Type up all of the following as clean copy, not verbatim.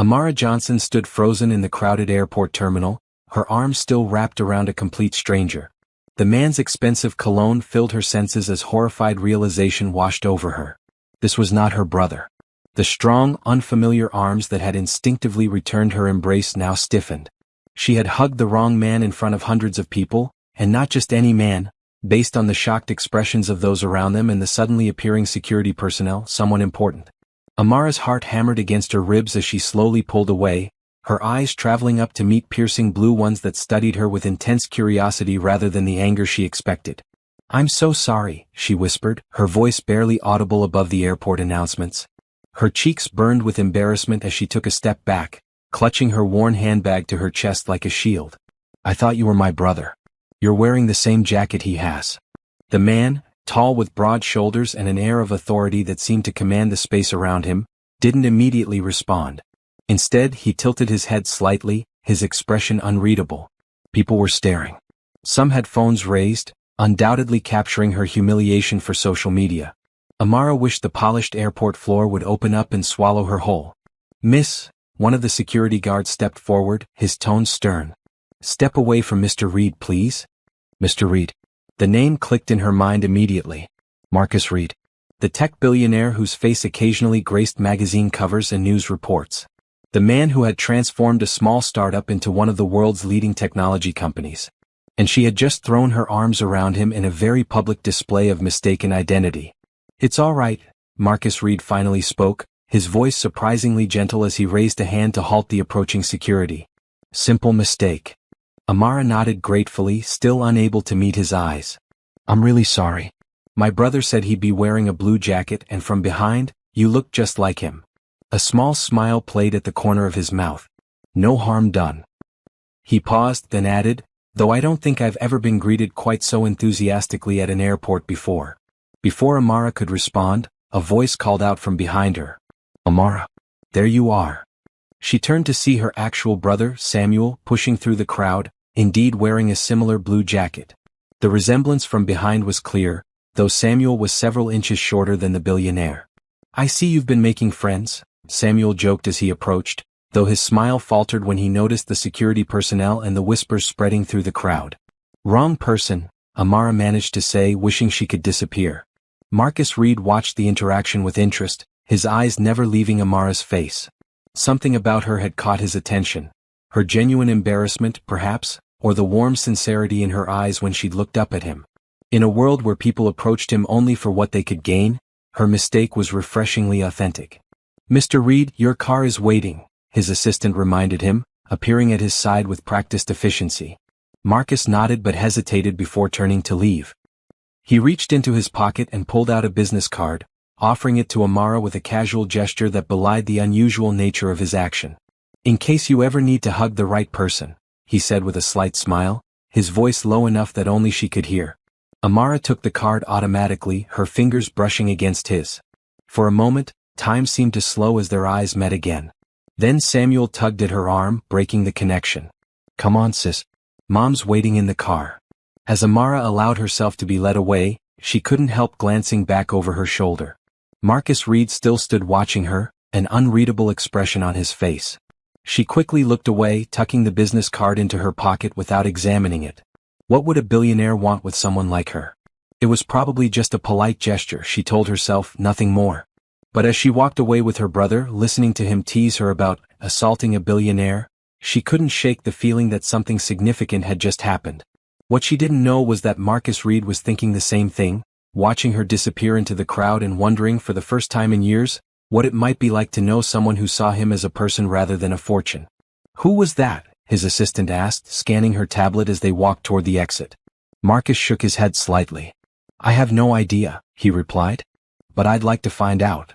Amara Johnson stood frozen in the crowded airport terminal, her arms still wrapped around a complete stranger. The man's expensive cologne filled her senses as horrified realization washed over her. This was not her brother. The strong, unfamiliar arms that had instinctively returned her embrace now stiffened. She had hugged the wrong man in front of hundreds of people, and not just any man, based on the shocked expressions of those around them and the suddenly appearing security personnel, someone important. Amara's heart hammered against her ribs as she slowly pulled away, her eyes traveling up to meet piercing blue ones that studied her with intense curiosity rather than the anger she expected. "I'm so sorry," she whispered, her voice barely audible above the airport announcements. Her cheeks burned with embarrassment as she took a step back, clutching her worn handbag to her chest like a shield. "I thought you were my brother. You're wearing the same jacket he has." The man, tall with broad shoulders and an air of authority that seemed to command the space around him, didn't immediately respond. Instead, he tilted his head slightly, his expression unreadable. People were staring. Some had phones raised, undoubtedly capturing her humiliation for social media. Amara wished the polished airport floor would open up and swallow her whole. "Miss," one of the security guards stepped forward, his tone stern. "Step away from Mr. Reed, please." Mr. Reed. The name clicked in her mind immediately. Marcus Reed. The tech billionaire whose face occasionally graced magazine covers and news reports. The man who had transformed a small startup into one of the world's leading technology companies. And she had just thrown her arms around him in a very public display of mistaken identity. "It's all right," Marcus Reed finally spoke, his voice surprisingly gentle as he raised a hand to halt the approaching security. "Simple mistake." Amara nodded gratefully, still unable to meet his eyes. "I'm really sorry. My brother said he'd be wearing a blue jacket and from behind, you looked just like him." A small smile played at the corner of his mouth. "No harm done." He paused, then added, "Though I don't think I've ever been greeted quite so enthusiastically at an airport before." Before Amara could respond, a voice called out from behind her. "Amara, there you are." She turned to see her actual brother, Samuel, pushing through the crowd, indeed wearing a similar blue jacket. The resemblance from behind was clear, though Samuel was several inches shorter than the billionaire. "I see you've been making friends," Samuel joked as he approached, though his smile faltered when he noticed the security personnel and the whispers spreading through the crowd. "Wrong person," Amara managed to say, wishing she could disappear. Marcus Reed watched the interaction with interest, his eyes never leaving Amara's face. Something about her had caught his attention. Her genuine embarrassment, perhaps, or the warm sincerity in her eyes when she'd looked up at him. In a world where people approached him only for what they could gain, her mistake was refreshingly authentic. "Mr. Reed, your car is waiting," his assistant reminded him, appearing at his side with practiced efficiency. Marcus nodded but hesitated before turning to leave. He reached into his pocket and pulled out a business card, offering it to Amara with a casual gesture that belied the unusual nature of his action. "In case you ever need to hug the right person," he said with a slight smile, his voice low enough that only she could hear. Amara took the card automatically, her fingers brushing against his. For a moment, time seemed to slow as their eyes met again. Then Samuel tugged at her arm, breaking the connection. "Come on, sis. Mom's waiting in the car." As Amara allowed herself to be led away, she couldn't help glancing back over her shoulder. Marcus Reed still stood watching her, an unreadable expression on his face. She quickly looked away, tucking the business card into her pocket without examining it. What would a billionaire want with someone like her? It was probably just a polite gesture, she told herself, nothing more. But as she walked away with her brother, listening to him tease her about assaulting a billionaire, she couldn't shake the feeling that something significant had just happened. What she didn't know was that Marcus Reed was thinking the same thing, watching her disappear into the crowd and wondering for the first time in years, what it might be like to know someone who saw him as a person rather than a fortune. "Who was that?" his assistant asked, scanning her tablet as they walked toward the exit. Marcus shook his head slightly. "I have no idea," he replied. "But I'd like to find out."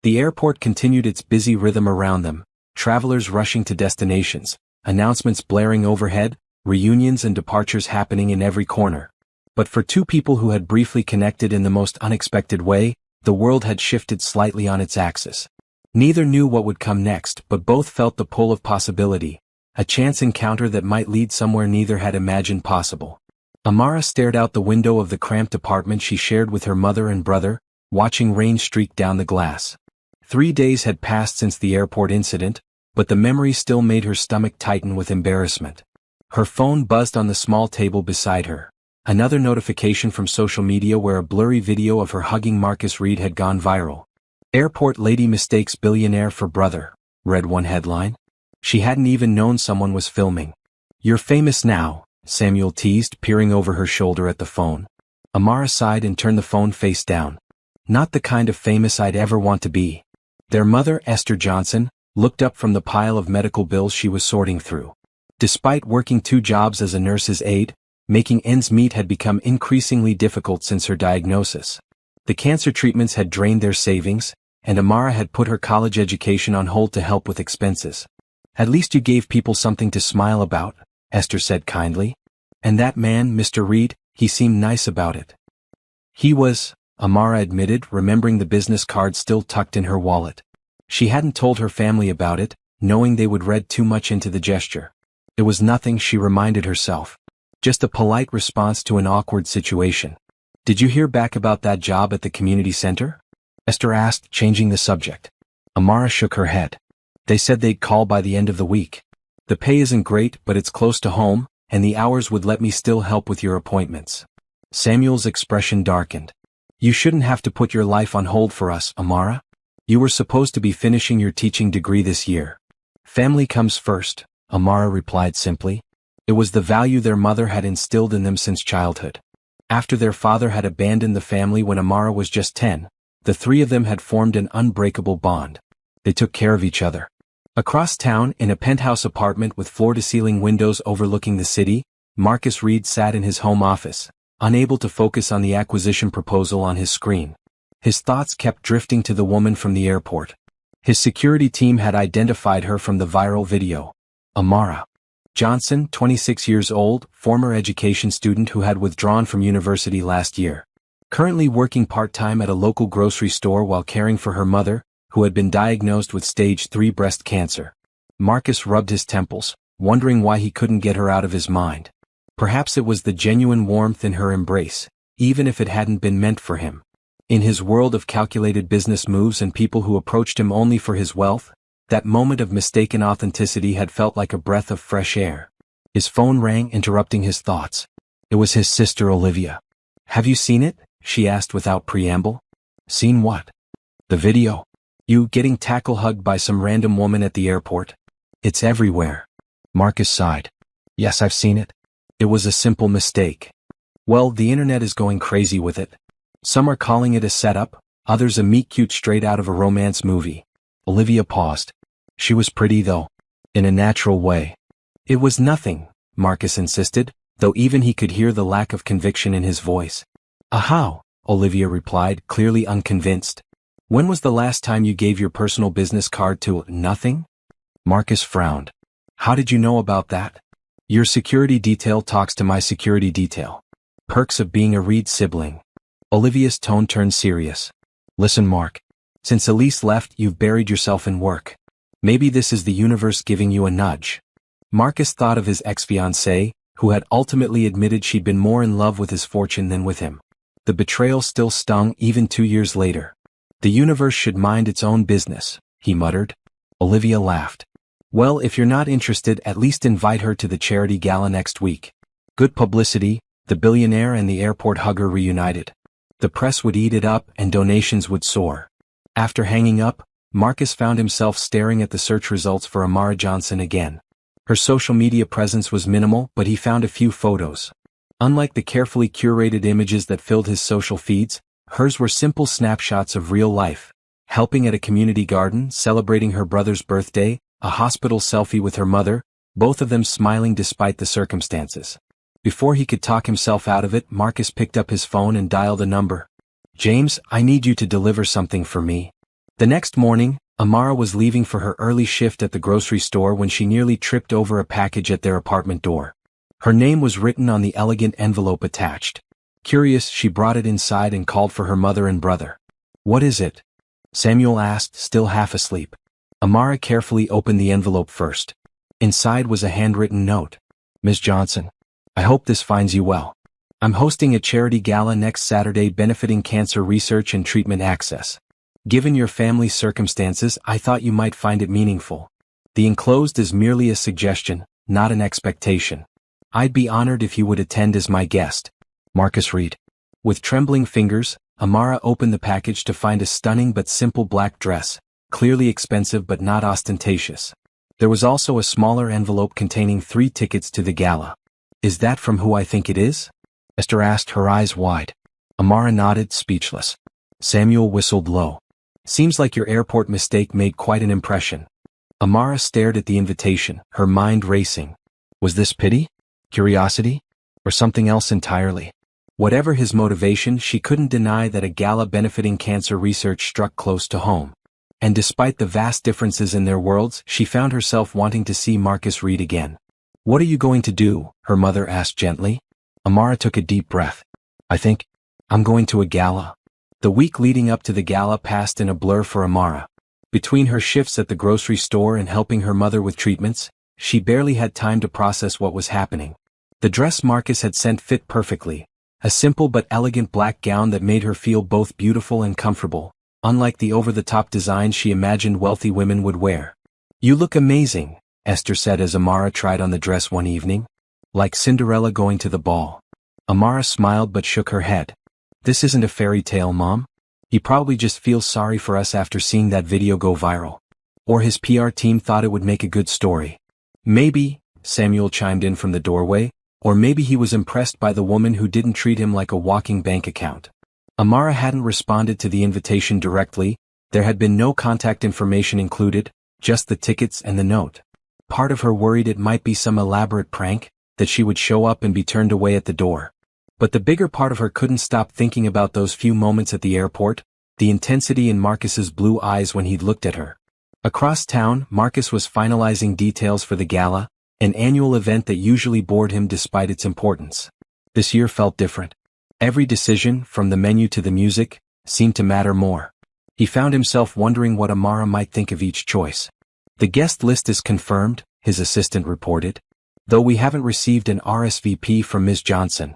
The airport continued its busy rhythm around them, travelers rushing to destinations, announcements blaring overhead, reunions and departures happening in every corner. But for two people who had briefly connected in the most unexpected way, the world had shifted slightly on its axis. Neither knew what would come next, but both felt the pull of possibility, a chance encounter that might lead somewhere neither had imagined possible. Amara stared out the window of the cramped apartment she shared with her mother and brother, watching rain streak down the glass. 3 days had passed since the airport incident, but the memory still made her stomach tighten with embarrassment. Her phone buzzed on the small table beside her. Another notification from social media where a blurry video of her hugging Marcus Reed had gone viral. "Airport lady mistakes billionaire for brother," read one headline. She hadn't even known someone was filming. "You're famous now," Samuel teased, peering over her shoulder at the phone. Amara sighed and turned the phone face down. "Not the kind of famous I'd ever want to be." Their mother, Esther Johnson, looked up from the pile of medical bills she was sorting through. Despite working 2 jobs as a nurse's aide, making ends meet had become increasingly difficult since her diagnosis. The cancer treatments had drained their savings, and Amara had put her college education on hold to help with expenses. "At least you gave people something to smile about," Esther said kindly. "And that man, Mr. Reed, he seemed nice about it." "He was," Amara admitted, remembering the business card still tucked in her wallet. She hadn't told her family about it, knowing they would read too much into the gesture. It was nothing, she reminded herself. Just a polite response to an awkward situation. "Did you hear back about that job at the community center?" Esther asked, changing the subject. Amara shook her head. "They said they'd call by the end of the week. The pay isn't great, but it's close to home, and the hours would let me still help with your appointments." Samuel's expression darkened. "You shouldn't have to put your life on hold for us, Amara. You were supposed to be finishing your teaching degree this year." "Family comes first," Amara replied simply. It was the value their mother had instilled in them since childhood. After their father had abandoned the family when Amara was just 10, the 3 of them had formed an unbreakable bond. They took care of each other. Across town, in a penthouse apartment with floor-to-ceiling windows overlooking the city, Marcus Reed sat in his home office, unable to focus on the acquisition proposal on his screen. His thoughts kept drifting to the woman from the airport. His security team had identified her from the viral video. Amara Johnson, 26 years old, former education student who had withdrawn from university last year. Currently working part-time at a local grocery store while caring for her mother, who had been diagnosed with stage 3 breast cancer. Marcus rubbed his temples, wondering why he couldn't get her out of his mind. Perhaps it was the genuine warmth in her embrace, even if it hadn't been meant for him. In his world of calculated business moves and people who approached him only for his wealth, that moment of mistaken authenticity had felt like a breath of fresh air. His phone rang, interrupting his thoughts. It was his sister Olivia. "Have you seen it?" she asked without preamble. "Seen what?" "The video. You getting tackle-hugged by some random woman at the airport. It's everywhere." Marcus sighed. "Yes, I've seen it. It was a simple mistake. Well, the internet is going crazy with it. Some are calling it a setup, others a meet-cute straight out of a romance movie." Olivia paused. "She was pretty though. In a natural way." "It was nothing," Marcus insisted, though even he could hear the lack of conviction in his voice. "How?" Olivia replied, clearly unconvinced. "When was the last time you gave your personal business card to nothing?" Marcus frowned. "How did you know about that?" "Your security detail talks to my security detail. Perks of being a Reed sibling." Olivia's tone turned serious. "Listen, Mark. Since Elise left, you've buried yourself in work. Maybe this is the universe giving you a nudge." Marcus thought of his ex-fiancée, who had ultimately admitted she'd been more in love with his fortune than with him. The betrayal still stung even 2 years later. "The universe should mind its own business," he muttered. Olivia laughed. "Well, if you're not interested, at least invite her to the charity gala next week. Good publicity, the billionaire and the airport hugger reunited. The press would eat it up and donations would soar." After hanging up, Marcus found himself staring at the search results for Amara Johnson again. Her social media presence was minimal, but he found a few photos. Unlike the carefully curated images that filled his social feeds, hers were simple snapshots of real life. Helping at a community garden, celebrating her brother's birthday, a hospital selfie with her mother, both of them smiling despite the circumstances. Before he could talk himself out of it, Marcus picked up his phone and dialed a number. "James, I need you to deliver something for me." The next morning, Amara was leaving for her early shift at the grocery store when she nearly tripped over a package at their apartment door. Her name was written on the elegant envelope attached. Curious, she brought it inside and called for her mother and brother. "What is it?" Samuel asked, still half asleep. Amara carefully opened the envelope first. Inside was a handwritten note. "Ms. Johnson, I hope this finds you well. I'm hosting a charity gala next Saturday benefiting cancer research and treatment access. Given your family's circumstances, I thought you might find it meaningful. The enclosed is merely a suggestion, not an expectation. I'd be honored if you would attend as my guest. Marcus read. With trembling fingers, Amara opened the package to find a stunning but simple black dress, clearly expensive but not ostentatious. There was also a smaller envelope containing 3 tickets to the gala. Is that from who I think it is? Esther asked, her eyes wide. Amara nodded, speechless. Samuel whistled low. Seems like your airport mistake made quite an impression. Amara stared at the invitation, her mind racing. Was this pity? Curiosity? Or something else entirely? Whatever his motivation, she couldn't deny that a gala benefiting cancer research struck close to home. And despite the vast differences in their worlds, she found herself wanting to see Marcus Reed again. What are you going to do? Her mother asked gently. Amara took a deep breath. I think I'm going to a gala. The week leading up to the gala passed in a blur for Amara. Between her shifts at the grocery store and helping her mother with treatments, she barely had time to process what was happening. The dress Marcus had sent fit perfectly, a simple but elegant black gown that made her feel both beautiful and comfortable, unlike the over-the-top designs she imagined wealthy women would wear. You look amazing, Esther said as Amara tried on the dress one evening. Like Cinderella going to the ball. Amara smiled but shook her head. This isn't a fairy tale, Mom. He probably just feels sorry for us after seeing that video go viral. Or his PR team thought it would make a good story. Maybe, Samuel chimed in from the doorway, or maybe he was impressed by the woman who didn't treat him like a walking bank account. Amara hadn't responded to the invitation directly, there had been no contact information included, just the tickets and the note. Part of her worried it might be some elaborate prank, that she would show up and be turned away at the door. But the bigger part of her couldn't stop thinking about those few moments at the airport, the intensity in Marcus's blue eyes when he'd looked at her. Across town, Marcus was finalizing details for the gala, an annual event that usually bored him despite its importance. This year felt different. Every decision, from the menu to the music, seemed to matter more. He found himself wondering what Amara might think of each choice. The guest list is confirmed, his assistant reported. Though we haven't received an RSVP from Ms. Johnson.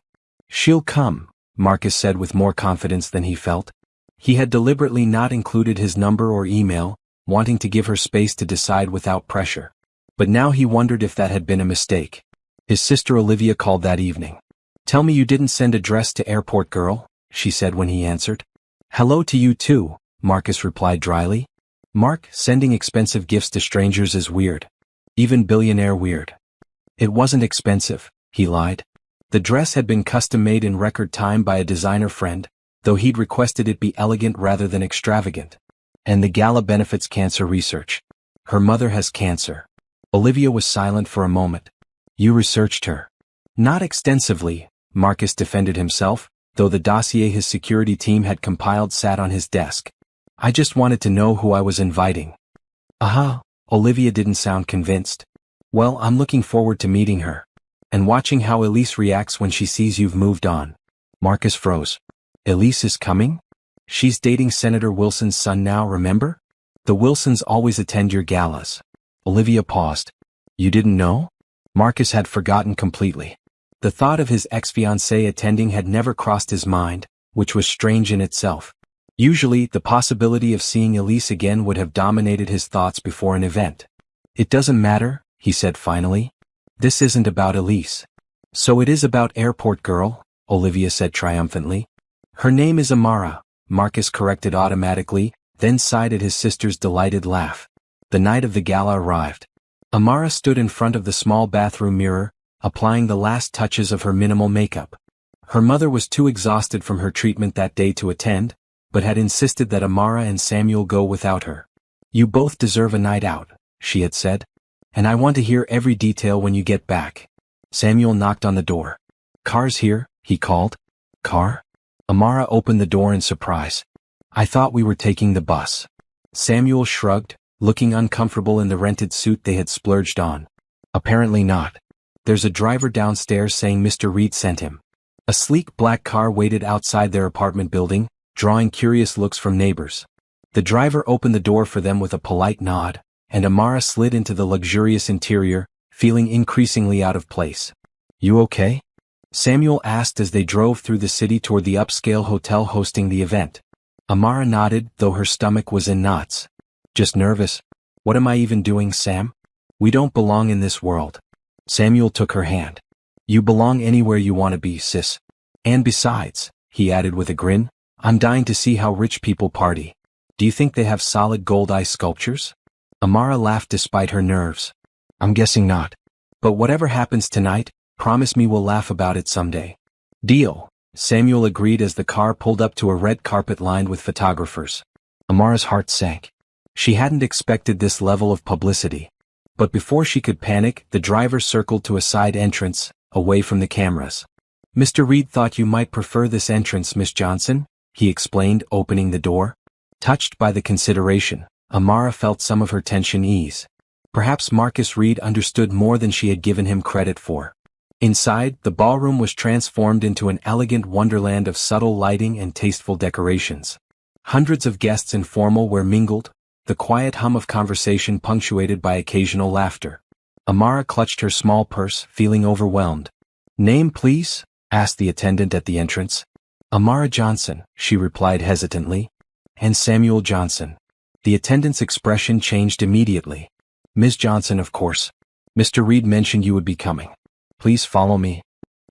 She'll come, Marcus said with more confidence than he felt. He had deliberately not included his number or email, wanting to give her space to decide without pressure. But now he wondered if that had been a mistake. His sister Olivia called that evening. Tell me you didn't send a dress to airport, girl, she said when he answered. Hello to you too, Marcus replied dryly. Mark, sending expensive gifts to strangers is weird. Even billionaire weird. It wasn't expensive, he lied. The dress had been custom-made in record time by a designer friend, though he'd requested it be elegant rather than extravagant. And the gala benefits cancer research. Her mother has cancer. Olivia was silent for a moment. You researched her. Not extensively, Marcus defended himself, though the dossier his security team had compiled sat on his desk. I just wanted to know who I was inviting. Aha, Olivia didn't sound convinced. Well, I'm looking forward to meeting her. And watching how Elise reacts when she sees you've moved on. Marcus froze. Elise is coming? She's dating Senator Wilson's son now, remember? The Wilsons always attend your galas. Olivia paused. You didn't know? Marcus had forgotten completely. The thought of his ex-fiancée attending had never crossed his mind, which was strange in itself. Usually, the possibility of seeing Elise again would have dominated his thoughts before an event. It doesn't matter, he said finally. This isn't about Elise. So it is about airport girl, Olivia said triumphantly. Her name is Amara, Marcus corrected automatically, then sighed at his sister's delighted laugh. The night of the gala arrived. Amara stood in front of the small bathroom mirror, applying the last touches of her minimal makeup. Her mother was too exhausted from her treatment that day to attend, but had insisted that Amara and Samuel go without her. You both deserve a night out, she had said. And I want to hear every detail when you get back. Samuel knocked on the door. Car's here, he called. Car? Amara opened the door in surprise. I thought we were taking the bus. Samuel shrugged, looking uncomfortable in the rented suit they had splurged on. Apparently not. There's a driver downstairs saying Mr. Reed sent him. A sleek black car waited outside their apartment building, drawing curious looks from neighbors. The driver opened the door for them with a polite nod, and Amara slid into the luxurious interior, feeling increasingly out of place. You okay? Samuel asked as they drove through the city toward the upscale hotel hosting the event. Amara nodded, though her stomach was in knots. Just nervous. What am I even doing, Sam? We don't belong in this world. Samuel took her hand. You belong anywhere you want to be, sis. And besides, he added with a grin, I'm dying to see how rich people party. Do you think they have solid gold eye sculptures? Amara laughed despite her nerves. I'm guessing not. But whatever happens tonight, promise me we'll laugh about it someday. Deal, Samuel agreed as the car pulled up to a red carpet lined with photographers. Amara's heart sank. She hadn't expected this level of publicity. But before she could panic, the driver circled to a side entrance, away from the cameras. Mr. Reed thought you might prefer this entrance, Miss Johnson, he explained, opening the door. Touched by the consideration, Amara felt some of her tension ease. Perhaps Marcus Reed understood more than she had given him credit for. Inside, the ballroom was transformed into an elegant wonderland of subtle lighting and tasteful decorations. Hundreds of guests in formal wear mingled, the quiet hum of conversation punctuated by occasional laughter. Amara clutched her small purse, feeling overwhelmed. Name, please? Asked the attendant at the entrance. Amara Johnson, she replied hesitantly. And Samuel Johnson. The attendant's expression changed immediately. Ms. Johnson, of course. Mr. Reed mentioned you would be coming. Please follow me.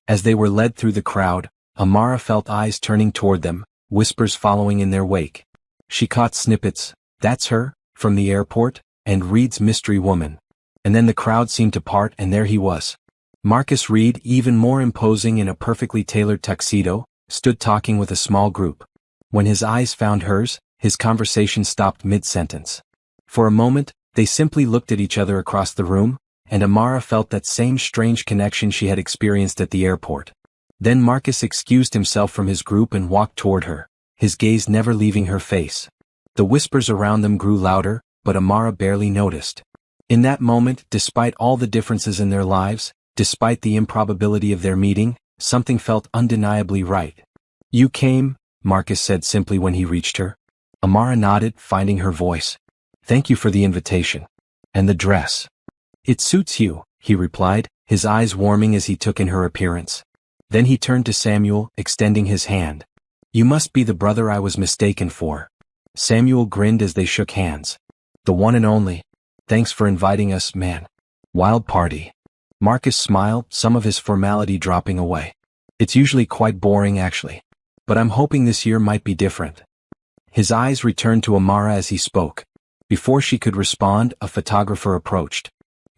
As they were led through the crowd, Amara felt eyes turning toward them, whispers following in their wake. She caught snippets, that's her, from the airport, and Reed's mystery woman. And then the crowd seemed to part and there he was. Marcus Reed, even more imposing in a perfectly tailored tuxedo, stood talking with a small group. When his eyes found hers, his conversation stopped mid-sentence. For a moment, they simply looked at each other across the room, and Amara felt that same strange connection she had experienced at the airport. Then Marcus excused himself from his group and walked toward her, his gaze never leaving her face. The whispers around them grew louder, but Amara barely noticed. In that moment, despite all the differences in their lives, despite the improbability of their meeting, something felt undeniably right. You came, Marcus said simply when he reached her. Amara nodded, finding her voice. Thank you for the invitation. And the dress. It suits you, he replied, his eyes warming as he took in her appearance. Then he turned to Samuel, extending his hand. You must be the brother I was mistaken for. Samuel grinned as they shook hands. The one and only. Thanks for inviting us, man. Wild party. Marcus smiled, some of his formality dropping away. It's usually quite boring actually. But I'm hoping this year might be different. His eyes returned to Amara as he spoke. Before she could respond, a photographer approached.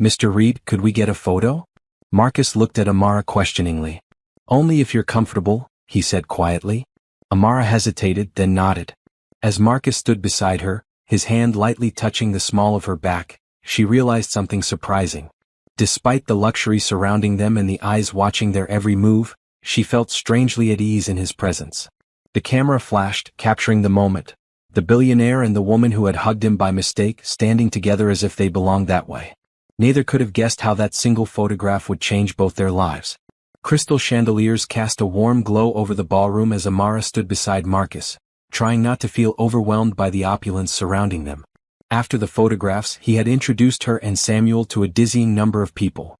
Mr. Reed, could we get a photo? Marcus looked at Amara questioningly. Only if you're comfortable, he said quietly. Amara hesitated, then nodded. As Marcus stood beside her, his hand lightly touching the small of her back, she realized something surprising. Despite the luxury surrounding them and the eyes watching their every move, she felt strangely at ease in his presence. The camera flashed, capturing the moment. The billionaire and the woman who had hugged him by mistake standing together as if they belonged that way. Neither could have guessed how that single photograph would change both their lives. Crystal chandeliers cast a warm glow over the ballroom as Amara stood beside Marcus, trying not to feel overwhelmed by the opulence surrounding them. After the photographs, he had introduced her and Samuel to a dizzying number of people.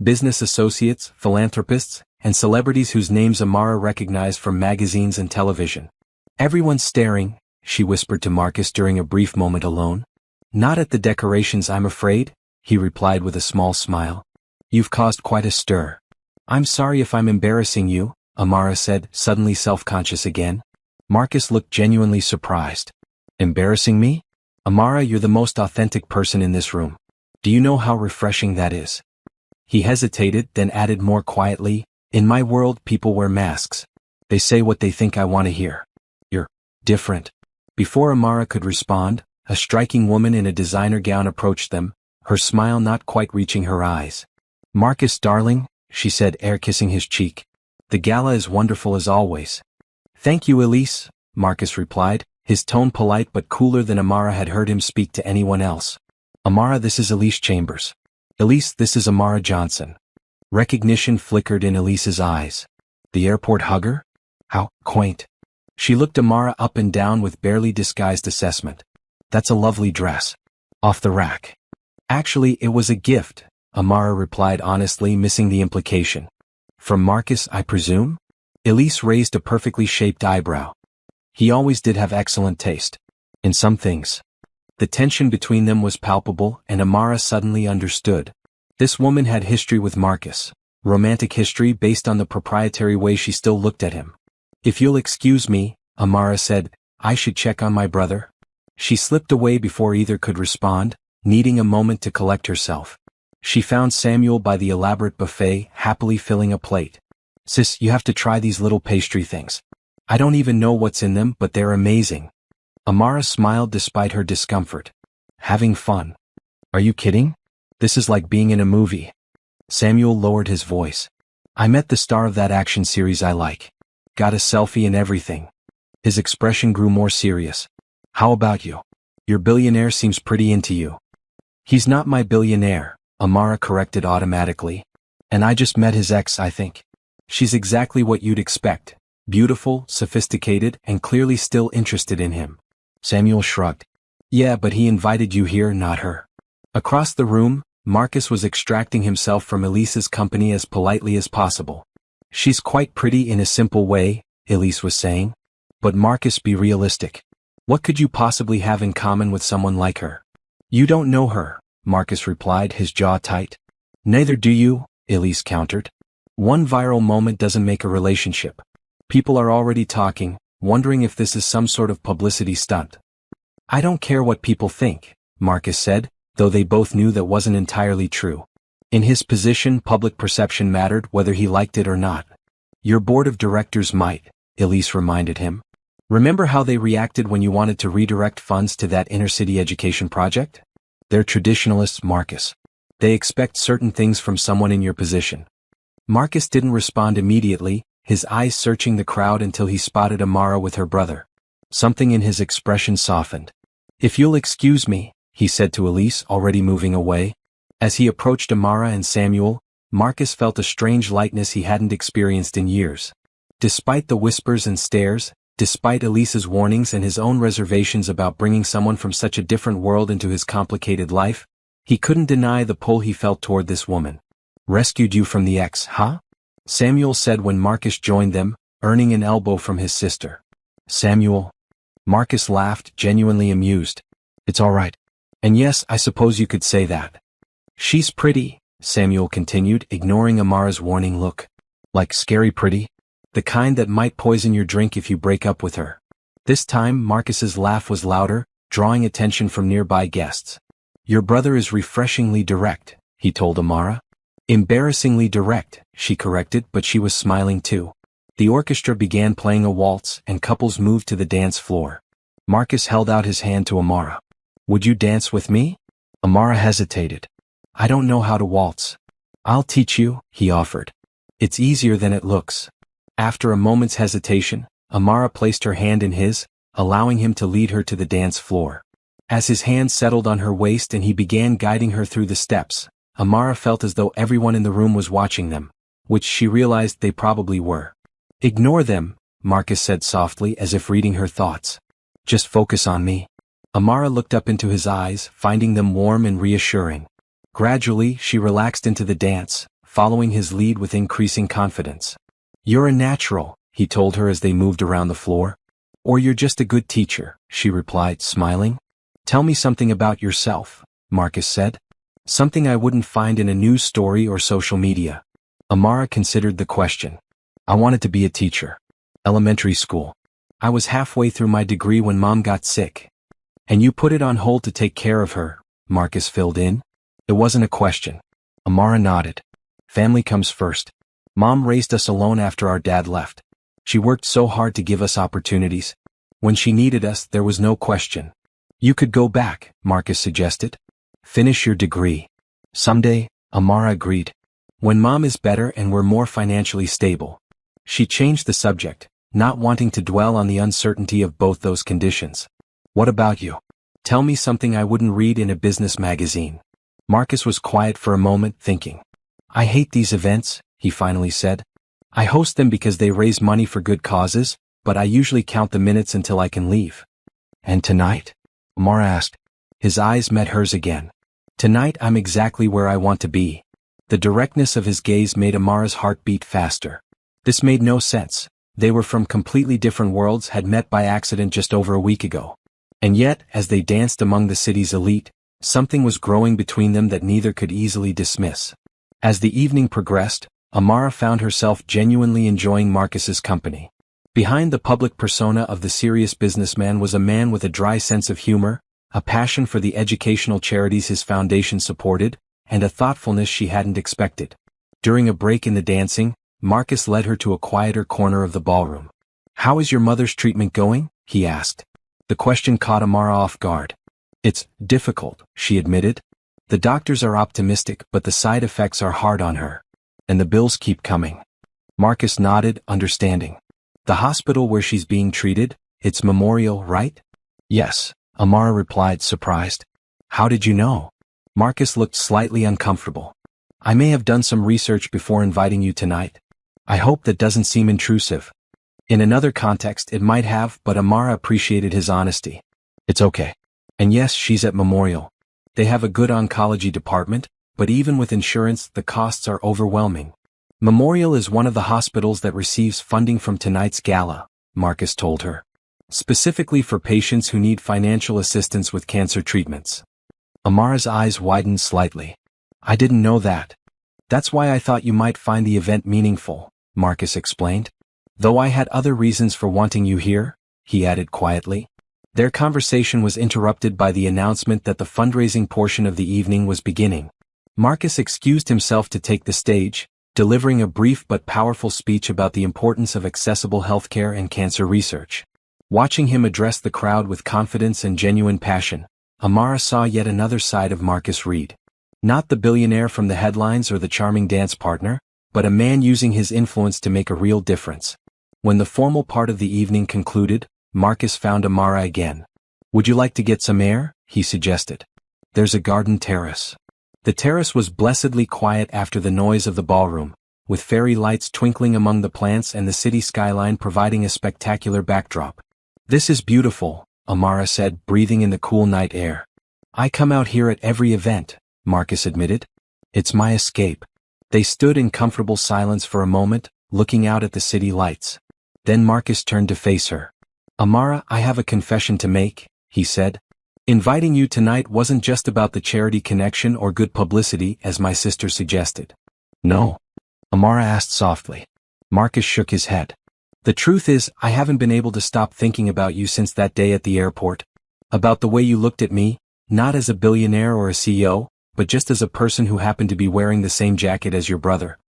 Business associates, philanthropists, and celebrities whose names Amara recognized from magazines and television. Everyone's staring, she whispered to Marcus during a brief moment alone. Not at the decorations, I'm afraid, he replied with a small smile. You've caused quite a stir. I'm sorry if I'm embarrassing you, Amara said, suddenly self-conscious again. Marcus looked genuinely surprised. Embarrassing me? Amara, you're the most authentic person in this room. Do you know how refreshing that is? He hesitated, then added more quietly, in my world people wear masks. They say what they think I want to hear. You're different. Before Amara could respond, a striking woman in a designer gown approached them, her smile not quite reaching her eyes. Marcus, darling, she said, air-kissing his cheek. The gala is wonderful as always. Thank you, Elise, Marcus replied, his tone polite but cooler than Amara had heard him speak to anyone else. Amara, this is Elise Chambers. Elise, this is Amara Johnson. Recognition flickered in Elise's eyes. The airport hugger? How quaint. She looked Amara up and down with barely disguised assessment. That's a lovely dress. Off the rack. Actually, it was a gift, Amara replied honestly, missing the implication. From Marcus, I presume? Elise raised a perfectly shaped eyebrow. He always did have excellent taste. In some things. The tension between them was palpable, and Amara suddenly understood. This woman had history with Marcus. Romantic history based on the proprietary way she still looked at him. "If you'll excuse me," Amara said, "I should check on my brother." She slipped away before either could respond, needing a moment to collect herself. She found Samuel by the elaborate buffet, happily filling a plate. "Sis, you have to try these little pastry things. I don't even know what's in them, but they're amazing." Amara smiled despite her discomfort. "Having fun? Are you kidding? This is like being in a movie." Samuel lowered his voice. "I met the star of that action series I like. Got a selfie and everything." His expression grew more serious. "How about you? Your billionaire seems pretty into you." "He's not my billionaire," Amara corrected automatically. "And I just met his ex, I think. She's exactly what you'd expect. Beautiful, sophisticated, and clearly still interested in him." Samuel shrugged. "Yeah, but he invited you here, not her." Across the room, Marcus was extracting himself from Elise's company as politely as possible. "She's quite pretty in a simple way," Elise was saying. "But Marcus, be realistic. What could you possibly have in common with someone like her?" "You don't know her," Marcus replied, his jaw tight. "Neither do you," Elise countered. "One viral moment doesn't make a relationship. People are already talking, wondering if this is some sort of publicity stunt." "I don't care what people think," Marcus said, though they both knew that wasn't entirely true. In his position, public perception mattered whether he liked it or not. "Your board of directors might," Elise reminded him. "Remember how they reacted when you wanted to redirect funds to that inner-city education project? They're traditionalists, Marcus. They expect certain things from someone in your position." Marcus didn't respond immediately, his eyes searching the crowd until he spotted Amara with her brother. Something in his expression softened. "If you'll excuse me," he said to Elise, already moving away. As he approached Amara and Samuel, Marcus felt a strange lightness he hadn't experienced in years. Despite the whispers and stares, despite Elise's warnings and his own reservations about bringing someone from such a different world into his complicated life, he couldn't deny the pull he felt toward this woman. "Rescued you from the ex, huh?" Samuel said when Marcus joined them, earning an elbow from his sister. "Samuel?" Marcus laughed, genuinely amused. "It's all right. And yes, I suppose you could say that." "She's pretty," Samuel continued, ignoring Amara's warning look. "Like scary pretty? The kind that might poison your drink if you break up with her." This time Marcus's laugh was louder, drawing attention from nearby guests. "Your brother is refreshingly direct," he told Amara. "Embarrassingly direct," she corrected, but she was smiling too. The orchestra began playing a waltz, and couples moved to the dance floor. Marcus held out his hand to Amara. "Would you dance with me?" Amara hesitated. "I don't know how to waltz." "I'll teach you," he offered. "It's easier than it looks." After a moment's hesitation, Amara placed her hand in his, allowing him to lead her to the dance floor. As his hand settled on her waist and he began guiding her through the steps, Amara felt as though everyone in the room was watching them, which she realized they probably were. "Ignore them," Marcus said softly, as if reading her thoughts. "Just focus on me." Amara looked up into his eyes, finding them warm and reassuring. Gradually, she relaxed into the dance, following his lead with increasing confidence. "You're a natural," he told her as they moved around the floor. "Or you're just a good teacher," she replied, smiling. "Tell me something about yourself," Marcus said. "Something I wouldn't find in a news story or social media." Amara considered the question. "I wanted to be a teacher. Elementary school. I was halfway through my degree when Mom got sick." "And you put it on hold to take care of her," Marcus filled in. "It wasn't a question." Amara nodded. "Family comes first. Mom raised us alone after our dad left. She worked so hard to give us opportunities. When she needed us, there was no question." "You could go back," Marcus suggested. "Finish your degree." "Someday," Amara agreed. "When Mom is better and we're more financially stable." She changed the subject, not wanting to dwell on the uncertainty of both those conditions. "What about you? Tell me something I wouldn't read in a business magazine." Marcus was quiet for a moment, thinking. "I hate these events," he finally said. "I host them because they raise money for good causes, but I usually count the minutes until I can leave." "And tonight?" Amara asked. His eyes met hers again. "Tonight I'm exactly where I want to be." The directness of his gaze made Amara's heart beat faster. This made no sense. They were from completely different worlds, had met by accident just over a week ago. And yet, as they danced among the city's elite, something was growing between them that neither could easily dismiss. As the evening progressed, Amara found herself genuinely enjoying Marcus's company. Behind the public persona of the serious businessman was a man with a dry sense of humor, a passion for the educational charities his foundation supported, and a thoughtfulness she hadn't expected. During a break in the dancing, Marcus led her to a quieter corner of the ballroom. "How is your mother's treatment going?" he asked. The question caught Amara off guard. "It's difficult," she admitted. "The doctors are optimistic, but the side effects are hard on her. And the bills keep coming." Marcus nodded, understanding. "The hospital where she's being treated, it's Memorial, right?" "Yes," Amara replied, surprised. "How did you know?" Marcus looked slightly uncomfortable. "I may have done some research before inviting you tonight. I hope that doesn't seem intrusive." In another context it might have, but Amara appreciated his honesty. "It's okay. And yes, she's at Memorial. They have a good oncology department, but even with insurance the costs are overwhelming. Memorial is one of the hospitals that receives funding from tonight's gala," Marcus told her. "Specifically for patients who need financial assistance with cancer treatments." Amara's eyes widened slightly. "I didn't know that. That's why I thought you might find the event meaningful," Marcus explained. "Though I had other reasons for wanting you here," he added quietly. Their conversation was interrupted by the announcement that the fundraising portion of the evening was beginning. Marcus excused himself to take the stage, delivering a brief but powerful speech about the importance of accessible healthcare and cancer research. Watching him address the crowd with confidence and genuine passion, Amara saw yet another side of Marcus Reed. Not the billionaire from the headlines or the charming dance partner, but a man using his influence to make a real difference. When the formal part of the evening concluded, Marcus found Amara again. "Would you like to get some air?" he suggested. "There's a garden terrace." The terrace was blessedly quiet after the noise of the ballroom, with fairy lights twinkling among the plants and the city skyline providing a spectacular backdrop. "This is beautiful," Amara said, breathing in the cool night air. "I come out here at every event," Marcus admitted. "It's my escape." They stood in comfortable silence for a moment, looking out at the city lights. Then Marcus turned to face her. "Amara, I have a confession to make," he said. "Inviting you tonight wasn't just about the charity connection or good publicity as my sister suggested." "No?" Amara asked softly. Marcus shook his head. "The truth is, I haven't been able to stop thinking about you since that day at the airport. About the way you looked at me, not as a billionaire or a CEO, but just as a person who happened to be wearing the same jacket as your brother."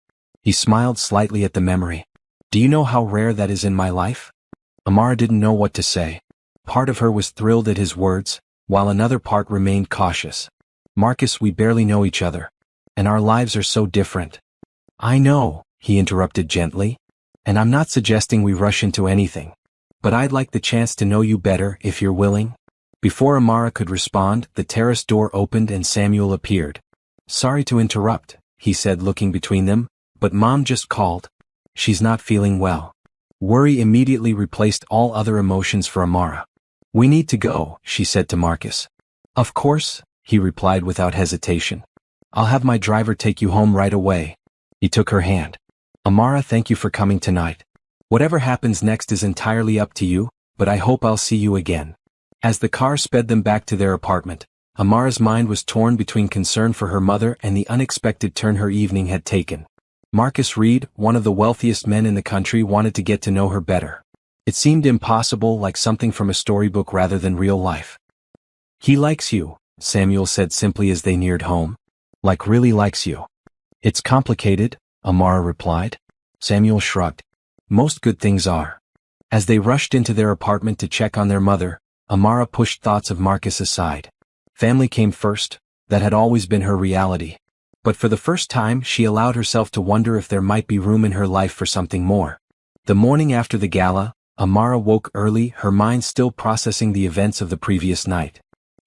He smiled slightly at the memory. "Do you know how rare that is in my life?" Amara didn't know what to say. Part of her was thrilled at his words, while another part remained cautious. "Marcus, we barely know each other. And our lives are so different." "I know," he interrupted gently. "And I'm not suggesting we rush into anything. But I'd like the chance to know you better if you're willing." Before Amara could respond, the terrace door opened and Samuel appeared. "Sorry to interrupt," he said, looking between them, "but Mom just called. She's not feeling well." Worry immediately replaced all other emotions for Amara. "We need to go," she said to Marcus. "Of course," he replied without hesitation. "I'll have my driver take you home right away." He took her hand. "Amara, thank you for coming tonight. Whatever happens next is entirely up to you, but I hope I'll see you again." As the car sped them back to their apartment, Amara's mind was torn between concern for her mother and the unexpected turn her evening had taken. Marcus Reed, one of the wealthiest men in the country, wanted to get to know her better. It seemed impossible, like something from a storybook rather than real life. "He likes you," Samuel said simply as they neared home. "Like really likes you." "It's complicated," Amara replied. Samuel shrugged. "Most good things are." As they rushed into their apartment to check on their mother, Amara pushed thoughts of Marcus aside. Family came first, that had always been her reality. But for the first time she allowed herself to wonder if there might be room in her life for something more. The morning after the gala, Amara woke early, her mind still processing the events of the previous night.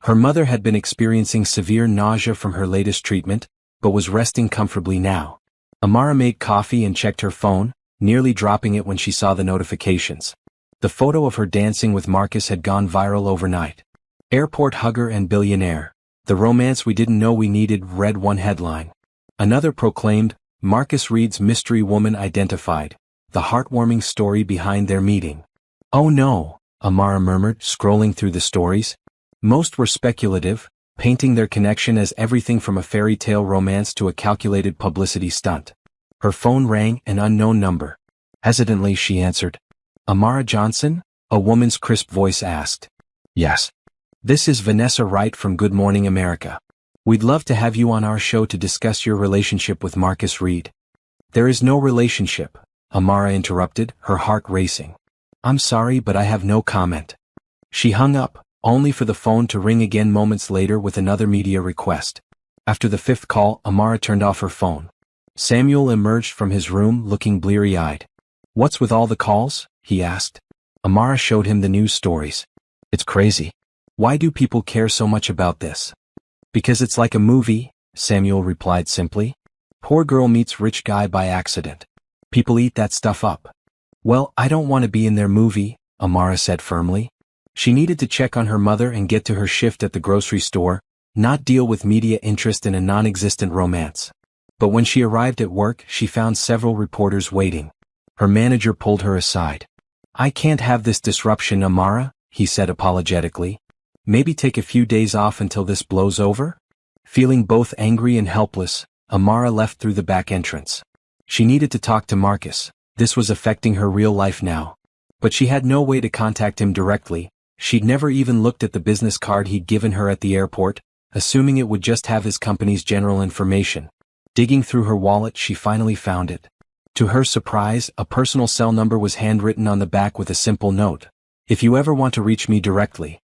Her mother had been experiencing severe nausea from her latest treatment, but was resting comfortably now. Amara made coffee and checked her phone, nearly dropping it when she saw the notifications. The photo of her dancing with Marcus had gone viral overnight. "Airport hugger and billionaire. The romance we didn't know we needed," read one headline. Another proclaimed, "Marcus Reed's mystery woman identified. The heartwarming story behind their meeting." "Oh no," Amara murmured, scrolling through the stories. Most were speculative, painting their connection as everything from a fairy tale romance to a calculated publicity stunt. Her phone rang, an unknown number. Hesitantly she answered. Amara Johnson? A woman's crisp voice asked. Yes. This is Vanessa Wright from Good Morning America. We'd love to have you on our show to discuss your relationship with Marcus Reed. There is no relationship, Amara interrupted, her heart racing. I'm sorry, but I have no comment. She hung up, only for the phone to ring again moments later with another media request. After the fifth call, Amara turned off her phone. Samuel emerged from his room looking bleary-eyed. What's with all the calls? He asked. Amara showed him the news stories. It's crazy. Why do people care so much about this? Because it's like a movie, Samuel replied simply. Poor girl meets rich guy by accident. People eat that stuff up. Well, I don't want to be in their movie, Amara said firmly. She needed to check on her mother and get to her shift at the grocery store, not deal with media interest in a non-existent romance. But when she arrived at work, she found several reporters waiting. Her manager pulled her aside. I can't have this disruption, Amara, he said apologetically. Maybe take a few days off until this blows over? Feeling both angry and helpless, Amara left through the back entrance. She needed to talk to Marcus. This was affecting her real life now. But she had no way to contact him directly. She'd never even looked at the business card he'd given her at the airport, assuming it would just have his company's general information. Digging through her wallet, she finally found it. To her surprise, a personal cell number was handwritten on the back with a simple note. If you ever want to reach me directly.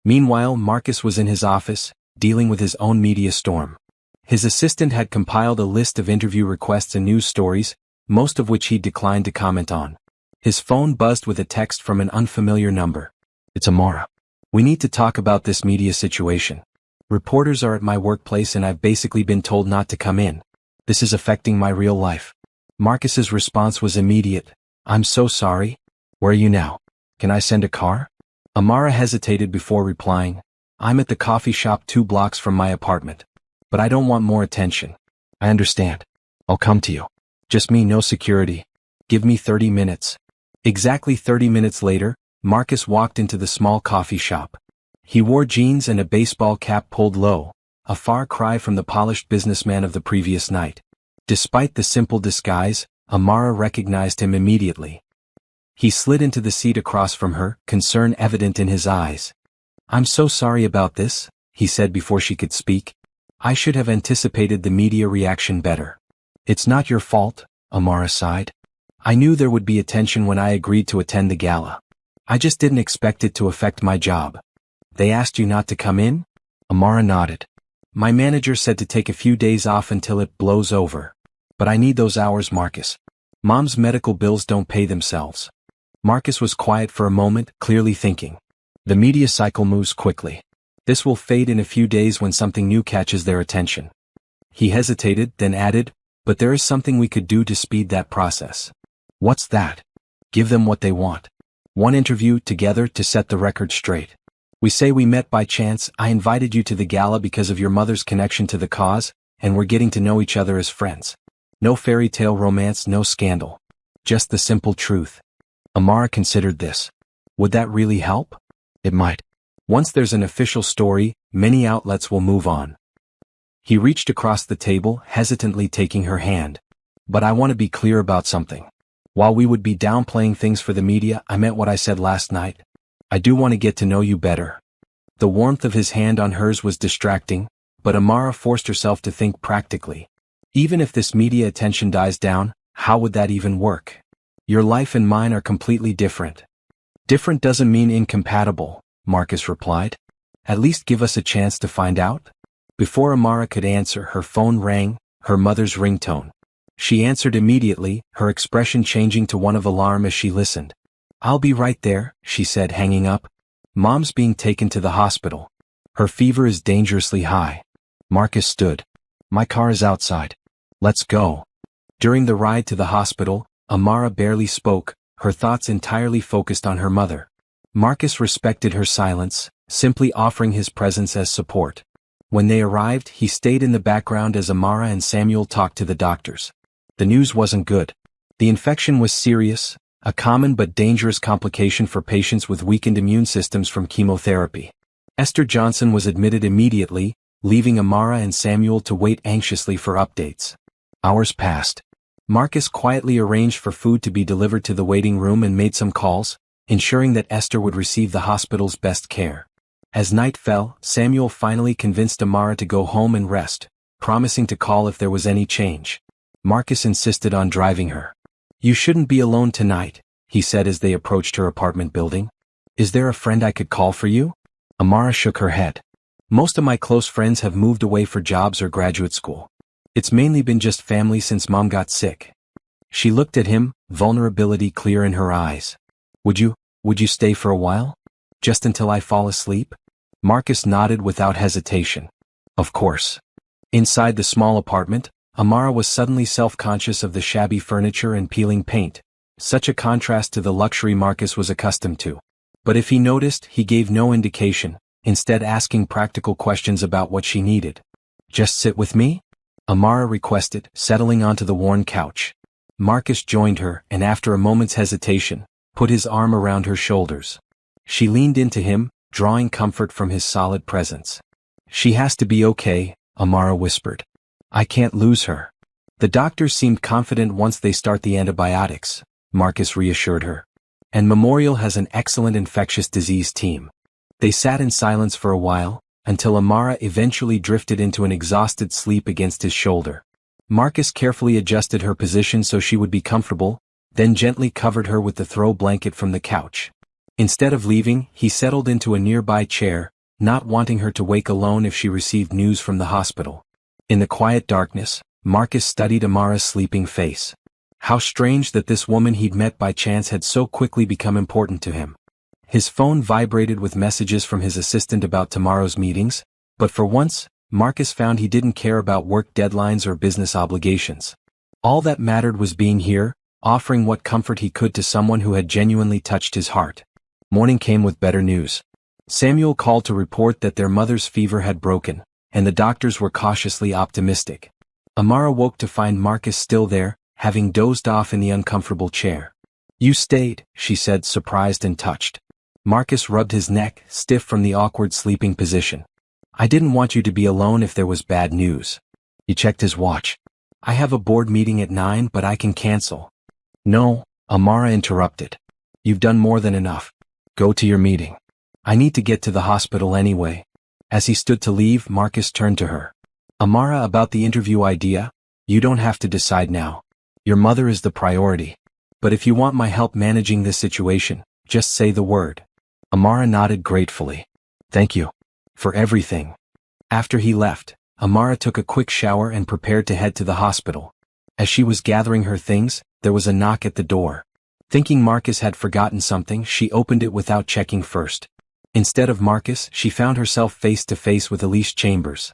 Meanwhile, Marcus was in his office, dealing with his own media storm. His assistant had compiled a list of interview requests and news stories, most of which he declined to comment on. His phone buzzed with a text from an unfamiliar number. It's Amara. We need to talk about this media situation. Reporters are at my workplace and I've basically been told not to come in. This is affecting my real life. Marcus's response was immediate. I'm so sorry. Where are you now? Can I send a car? Amara hesitated before replying. I'm at the coffee shop 2 blocks from my apartment. But I don't want more attention. I understand. I'll come to you. Just me, no security. Give me 30 minutes. Exactly 30 minutes later, Marcus walked into the small coffee shop. He wore jeans and a baseball cap pulled low, a far cry from the polished businessman of the previous night. Despite the simple disguise, Amara recognized him immediately. He slid into the seat across from her, concern evident in his eyes. I'm so sorry about this, he said before she could speak. I should have anticipated the media reaction better. It's not your fault, Amara sighed. I knew there would be attention when I agreed to attend the gala. I just didn't expect it to affect my job. They asked you not to come in? Amara nodded. My manager said to take a few days off until it blows over. But I need those hours, Marcus. Mom's medical bills don't pay themselves. Marcus was quiet for a moment, clearly thinking. The media cycle moves quickly. This will fade in a few days when something new catches their attention. He hesitated, then added, but there is something we could do to speed that process. What's that? Give them what they want. One interview together to set the record straight. We say we met by chance. I invited you to the gala because of your mother's connection to the cause, and we're getting to know each other as friends. No fairy tale romance, no scandal. Just the simple truth. Amara considered this. Would that really help? It might. Once there's an official story, many outlets will move on. He reached across the table, hesitantly taking her hand. But I want to be clear about something. While we would be downplaying things for the media, I meant what I said last night. I do want to get to know you better. The warmth of his hand on hers was distracting, but Amara forced herself to think practically. Even if this media attention dies down, how would that even work? Your life and mine are completely different. Different doesn't mean incompatible, Marcus replied. At least give us a chance to find out. Before Amara could answer, her phone rang, her mother's ringtone. She answered immediately, her expression changing to one of alarm as she listened. I'll be right there, she said, hanging up. Mom's being taken to the hospital. Her fever is dangerously high. Marcus stood. My car is outside. Let's go. During the ride to the hospital, Amara barely spoke, her thoughts entirely focused on her mother. Marcus respected her silence, simply offering his presence as support. When they arrived, he stayed in the background as Amara and Samuel talked to the doctors. The news wasn't good. The infection was serious, a common but dangerous complication for patients with weakened immune systems from chemotherapy. Esther Johnson was admitted immediately, leaving Amara and Samuel to wait anxiously for updates. Hours passed. Marcus quietly arranged for food to be delivered to the waiting room and made some calls, ensuring that Esther would receive the hospital's best care. As night fell, Samuel finally convinced Amara to go home and rest, promising to call if there was any change. Marcus insisted on driving her. "You shouldn't be alone tonight," he said as they approached her apartment building. "Is there a friend I could call for you?" Amara shook her head. "Most of my close friends have moved away for jobs or graduate school. It's mainly been just family since Mom got sick." She looked at him, vulnerability clear in her eyes. Would you stay for a while? Just until I fall asleep?" Marcus nodded without hesitation. Of course. Inside the small apartment, Amara was suddenly self-conscious of the shabby furniture and peeling paint, such a contrast to the luxury Marcus was accustomed to. But if he noticed, he gave no indication, instead asking practical questions about what she needed. "Just sit with me?" Amara requested, settling onto the worn couch. Marcus joined her, and after a moment's hesitation, put his arm around her shoulders. She leaned into him, drawing comfort from his solid presence. "She has to be okay," Amara whispered. "I can't lose her." "The doctors seemed confident once they start the antibiotics," Marcus reassured her. "And Memorial has an excellent infectious disease team." They sat in silence for a while, until Amara eventually drifted into an exhausted sleep against his shoulder. Marcus carefully adjusted her position so she would be comfortable, then gently covered her with the throw blanket from the couch. Instead of leaving, he settled into a nearby chair, not wanting her to wake alone if she received news from the hospital. In the quiet darkness, Marcus studied Amara's sleeping face. How strange that this woman he'd met by chance had so quickly become important to him. His phone vibrated with messages from his assistant about tomorrow's meetings, but for once, Marcus found he didn't care about work deadlines or business obligations. All that mattered was being here, offering what comfort he could to someone who had genuinely touched his heart. Morning came with better news. Samuel called to report that their mother's fever had broken, and the doctors were cautiously optimistic. Amara woke to find Marcus still there, having dozed off in the uncomfortable chair. "You stayed," she said, surprised and touched. Marcus rubbed his neck, stiff from the awkward sleeping position. "I didn't want you to be alone if there was bad news." He checked his watch. "I have a board meeting at 9, but I can cancel." "No," Amara interrupted. "You've done more than enough. Go to your meeting. I need to get to the hospital anyway." As he stood to leave, Marcus turned to her. "Amara, about the interview idea, you don't have to decide now. Your mother is the priority. But if you want my help managing this situation, just say the word." Amara nodded gratefully. "Thank you. For everything." After he left, Amara took a quick shower and prepared to head to the hospital. As she was gathering her things, there was a knock at the door. Thinking Marcus had forgotten something, she opened it without checking first. Instead of Marcus, she found herself face to face with Elise Chambers.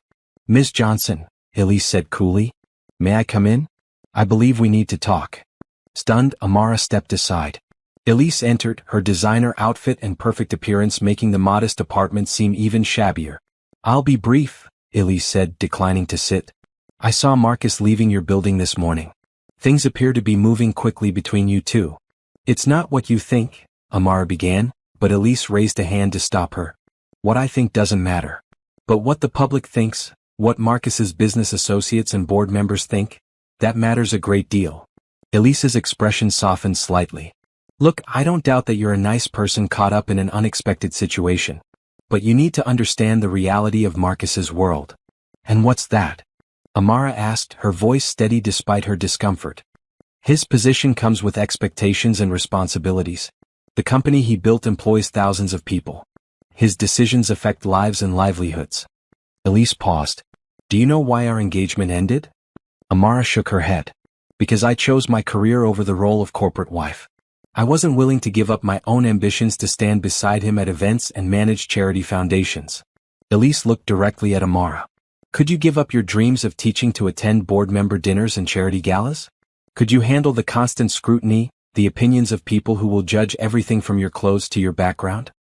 "Ms. Johnson," Elise said coolly. "May I come in? I believe we need to talk." Stunned, Amara stepped aside. Elise entered, her designer outfit and perfect appearance making the modest apartment seem even shabbier. "I'll be brief," Elise said, declining to sit. "I saw Marcus leaving your building this morning. Things appear to be moving quickly between you two." "It's not what you think," Amara began, but Elise raised a hand to stop her. "What I think doesn't matter. But what the public thinks, what Marcus's business associates and board members think, that matters a great deal." Elise's expression softened slightly. "Look, I don't doubt that you're a nice person caught up in an unexpected situation. But you need to understand the reality of Marcus's world." "And what's that?" Amara asked, her voice steady despite her discomfort. "His position comes with expectations and responsibilities. The company he built employs thousands of people. His decisions affect lives and livelihoods." Elise paused. "Do you know why our engagement ended?" Amara shook her head. "Because I chose my career over the role of corporate wife. I wasn't willing to give up my own ambitions to stand beside him at events and manage charity foundations." Elise looked directly at Amara. "Could you give up your dreams of teaching to attend board member dinners and charity galas? Could you handle the constant scrutiny, the opinions of people who will judge everything from your clothes to your background?"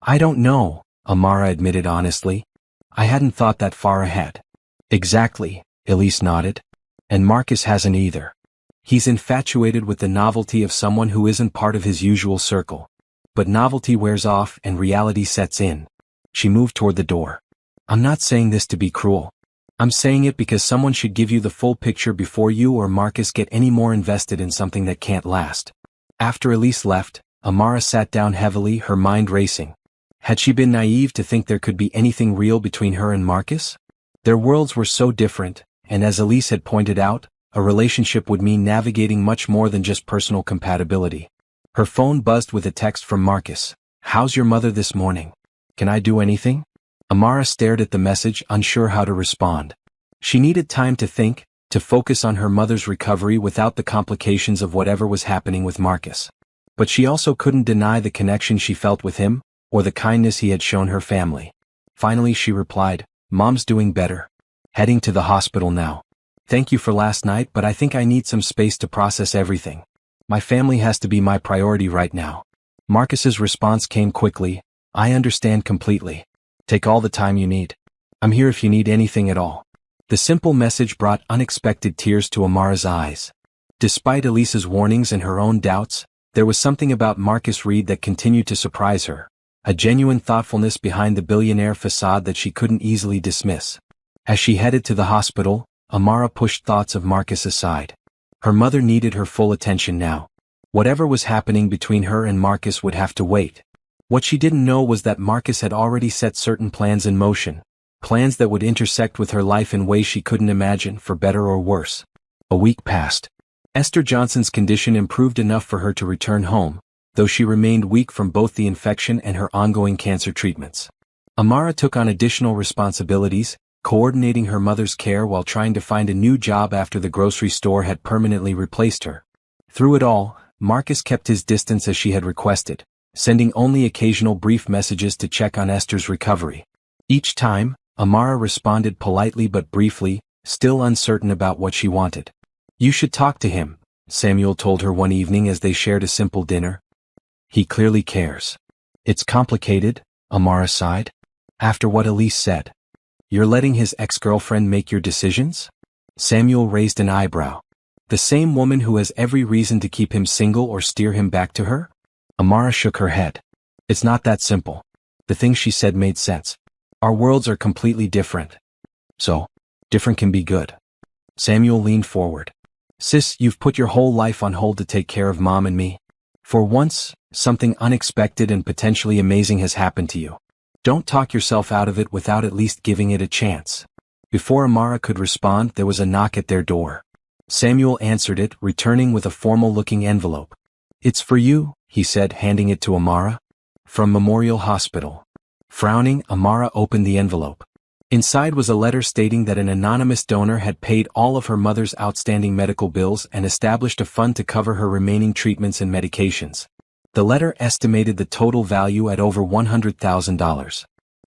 "I don't know," Amara admitted honestly. "I hadn't thought that far ahead." "Exactly," Elise nodded. "And Marcus hasn't either. He's infatuated with the novelty of someone who isn't part of his usual circle. But novelty wears off and reality sets in. She moved toward the door. I'm not saying this to be cruel. I'm saying it because someone should give you the full picture before you or Marcus get any more invested in something that can't last. After Elise left, Amara sat down heavily, her mind racing. Had she been naive to think there could be anything real between her and Marcus? Their worlds were so different, and as Elise had pointed out, a relationship would mean navigating much more than just personal compatibility. Her phone buzzed with a text from Marcus. How's your mother this morning? Can I do anything? Amara stared at the message, unsure how to respond. She needed time to think, to focus on her mother's recovery without the complications of whatever was happening with Marcus. But she also couldn't deny the connection she felt with him, or the kindness he had shown her family. Finally she replied, Mom's doing better. Heading to the hospital now. Thank you for last night, but I think I need some space to process everything. My family has to be my priority right now. Marcus's response came quickly. I understand completely. Take all the time you need. I'm here if you need anything at all. The simple message brought unexpected tears to Amara's eyes. Despite Elise's warnings and her own doubts, there was something about Marcus Reed that continued to surprise her. A genuine thoughtfulness behind the billionaire facade that she couldn't easily dismiss. As she headed to the hospital, Amara pushed thoughts of Marcus aside. Her mother needed her full attention now. Whatever was happening between her and Marcus would have to wait. What she didn't know was that Marcus had already set certain plans in motion. Plans that would intersect with her life in ways she couldn't imagine, for better or worse. A week passed. Esther Johnson's condition improved enough for her to return home, though she remained weak from both the infection and her ongoing cancer treatments. Amara took on additional responsibilities, coordinating her mother's care while trying to find a new job after the grocery store had permanently replaced her. Through it all, Marcus kept his distance as she had requested, sending only occasional brief messages to check on Esther's recovery. Each time, Amara responded politely but briefly, still uncertain about what she wanted. You should talk to him, Samuel told her one evening as they shared a simple dinner. He clearly cares. It's complicated, Amara sighed. After what Elise said. You're letting his ex-girlfriend make your decisions? Samuel raised an eyebrow. The same woman who has every reason to keep him single or steer him back to her? Amara shook her head. It's not that simple. The things she said made sense. Our worlds are completely different. So, different can be good. Samuel leaned forward. Sis, you've put your whole life on hold to take care of Mom and me. For once, something unexpected and potentially amazing has happened to you. Don't talk yourself out of it without at least giving it a chance. Before Amara could respond, there was a knock at their door. Samuel answered it, returning with a formal-looking envelope. It's for you, he said, handing it to Amara. From Memorial Hospital. Frowning, Amara opened the envelope. Inside was a letter stating that an anonymous donor had paid all of her mother's outstanding medical bills and established a fund to cover her remaining treatments and medications. The letter estimated the total value at over $100,000.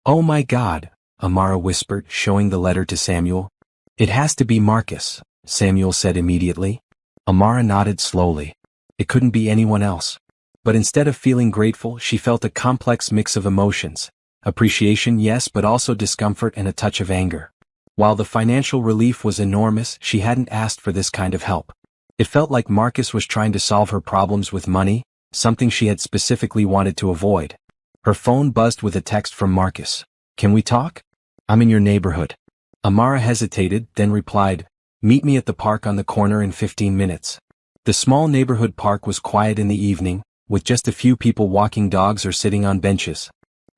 Oh my God, Amara whispered, showing the letter to Samuel. It has to be Marcus, Samuel said immediately. Amara nodded slowly. It couldn't be anyone else. But instead of feeling grateful, she felt a complex mix of emotions. Appreciation, yes, but also discomfort and a touch of anger. While the financial relief was enormous, she hadn't asked for this kind of help. It felt like Marcus was trying to solve her problems with money, something she had specifically wanted to avoid. Her phone buzzed with a text from Marcus. Can we talk? I'm in your neighborhood. Amara hesitated, then replied, Meet me at the park on the corner in 15 minutes. The small neighborhood park was quiet in the evening, with just a few people walking dogs or sitting on benches.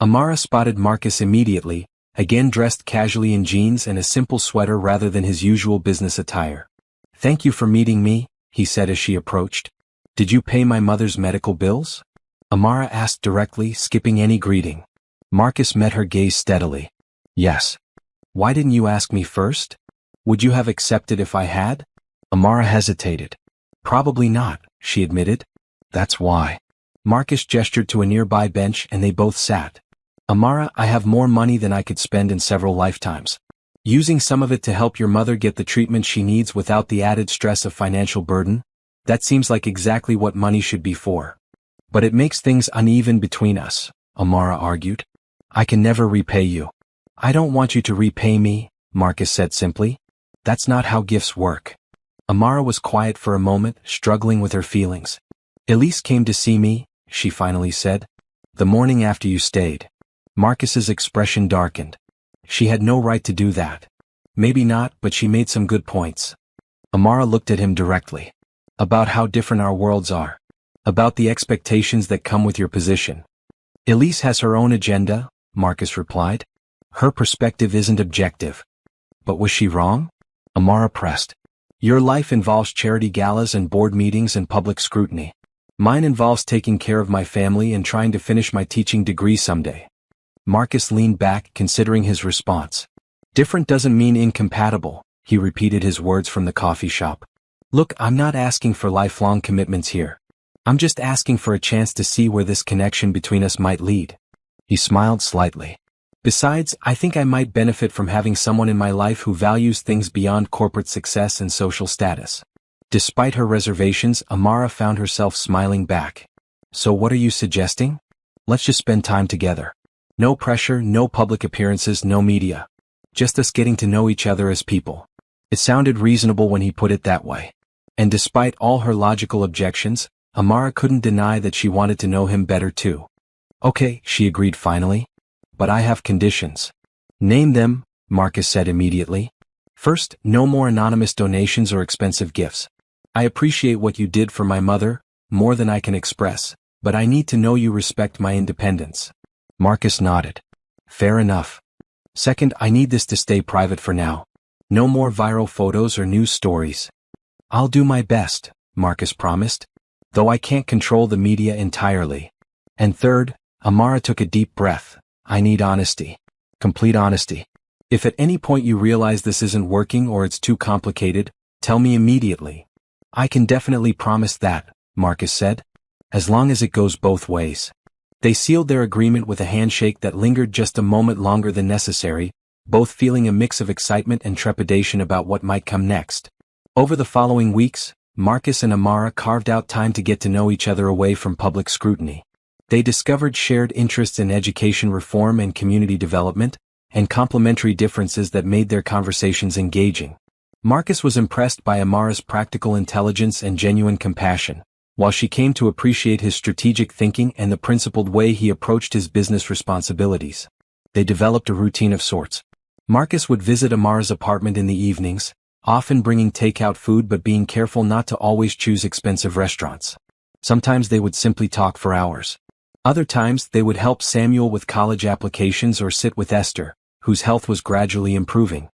Amara spotted Marcus immediately, again dressed casually in jeans and a simple sweater rather than his usual business attire. Thank you for meeting me, he said as she approached. Did you pay my mother's medical bills? Amara asked directly, skipping any greeting. Marcus met her gaze steadily. Yes. Why didn't you ask me first? Would you have accepted if I had? Amara hesitated. Probably not, she admitted. That's why. Marcus gestured to a nearby bench and they both sat. Amara, I have more money than I could spend in several lifetimes. Using some of it to help your mother get the treatment she needs without the added stress of financial burden? That seems like exactly what money should be for. But it makes things uneven between us, Amara argued. I can never repay you. I don't want you to repay me, Marcus said simply. That's not how gifts work. Amara was quiet for a moment, struggling with her feelings. Elise came to see me, she finally said. The morning after you stayed. Marcus's expression darkened. She had no right to do that. Maybe not, but she made some good points. Amara looked at him directly. About how different our worlds are. About the expectations that come with your position. Elise has her own agenda, Marcus replied. Her perspective isn't objective. But was she wrong? Amara pressed. Your life involves charity galas and board meetings and public scrutiny. Mine involves taking care of my family and trying to finish my teaching degree someday. Marcus leaned back, considering his response. Different doesn't mean incompatible, he repeated his words from the coffee shop. Look, I'm not asking for lifelong commitments here. I'm just asking for a chance to see where this connection between us might lead. He smiled slightly. Besides, I think I might benefit from having someone in my life who values things beyond corporate success and social status. Despite her reservations, Amara found herself smiling back. So what are you suggesting? Let's just spend time together. No pressure, no public appearances, no media. Just us getting to know each other as people. It sounded reasonable when he put it that way. And despite all her logical objections, Amara couldn't deny that she wanted to know him better too. Okay, she agreed finally. But I have conditions. Name them, Marcus said immediately. First, no more anonymous donations or expensive gifts. I appreciate what you did for my mother, more than I can express, but I need to know you respect my independence. Marcus nodded. Fair enough. Second, I need this to stay private for now. No more viral photos or news stories. I'll do my best, Marcus promised, though I can't control the media entirely. And third, Amara took a deep breath. I need honesty. Complete honesty. If at any point you realize this isn't working or it's too complicated, tell me immediately. I can definitely promise that, Marcus said. As long as it goes both ways. They sealed their agreement with a handshake that lingered just a moment longer than necessary, both feeling a mix of excitement and trepidation about what might come next. Over the following weeks, Marcus and Amara carved out time to get to know each other away from public scrutiny. They discovered shared interests in education reform and community development, and complementary differences that made their conversations engaging. Marcus was impressed by Amara's practical intelligence and genuine compassion, while she came to appreciate his strategic thinking and the principled way he approached his business responsibilities. They developed a routine of sorts. Marcus would visit Amara's apartment in the evenings, often bringing takeout food but being careful not to always choose expensive restaurants. Sometimes they would simply talk for hours. Other times they would help Samuel with college applications or sit with Esther, whose health was gradually improving.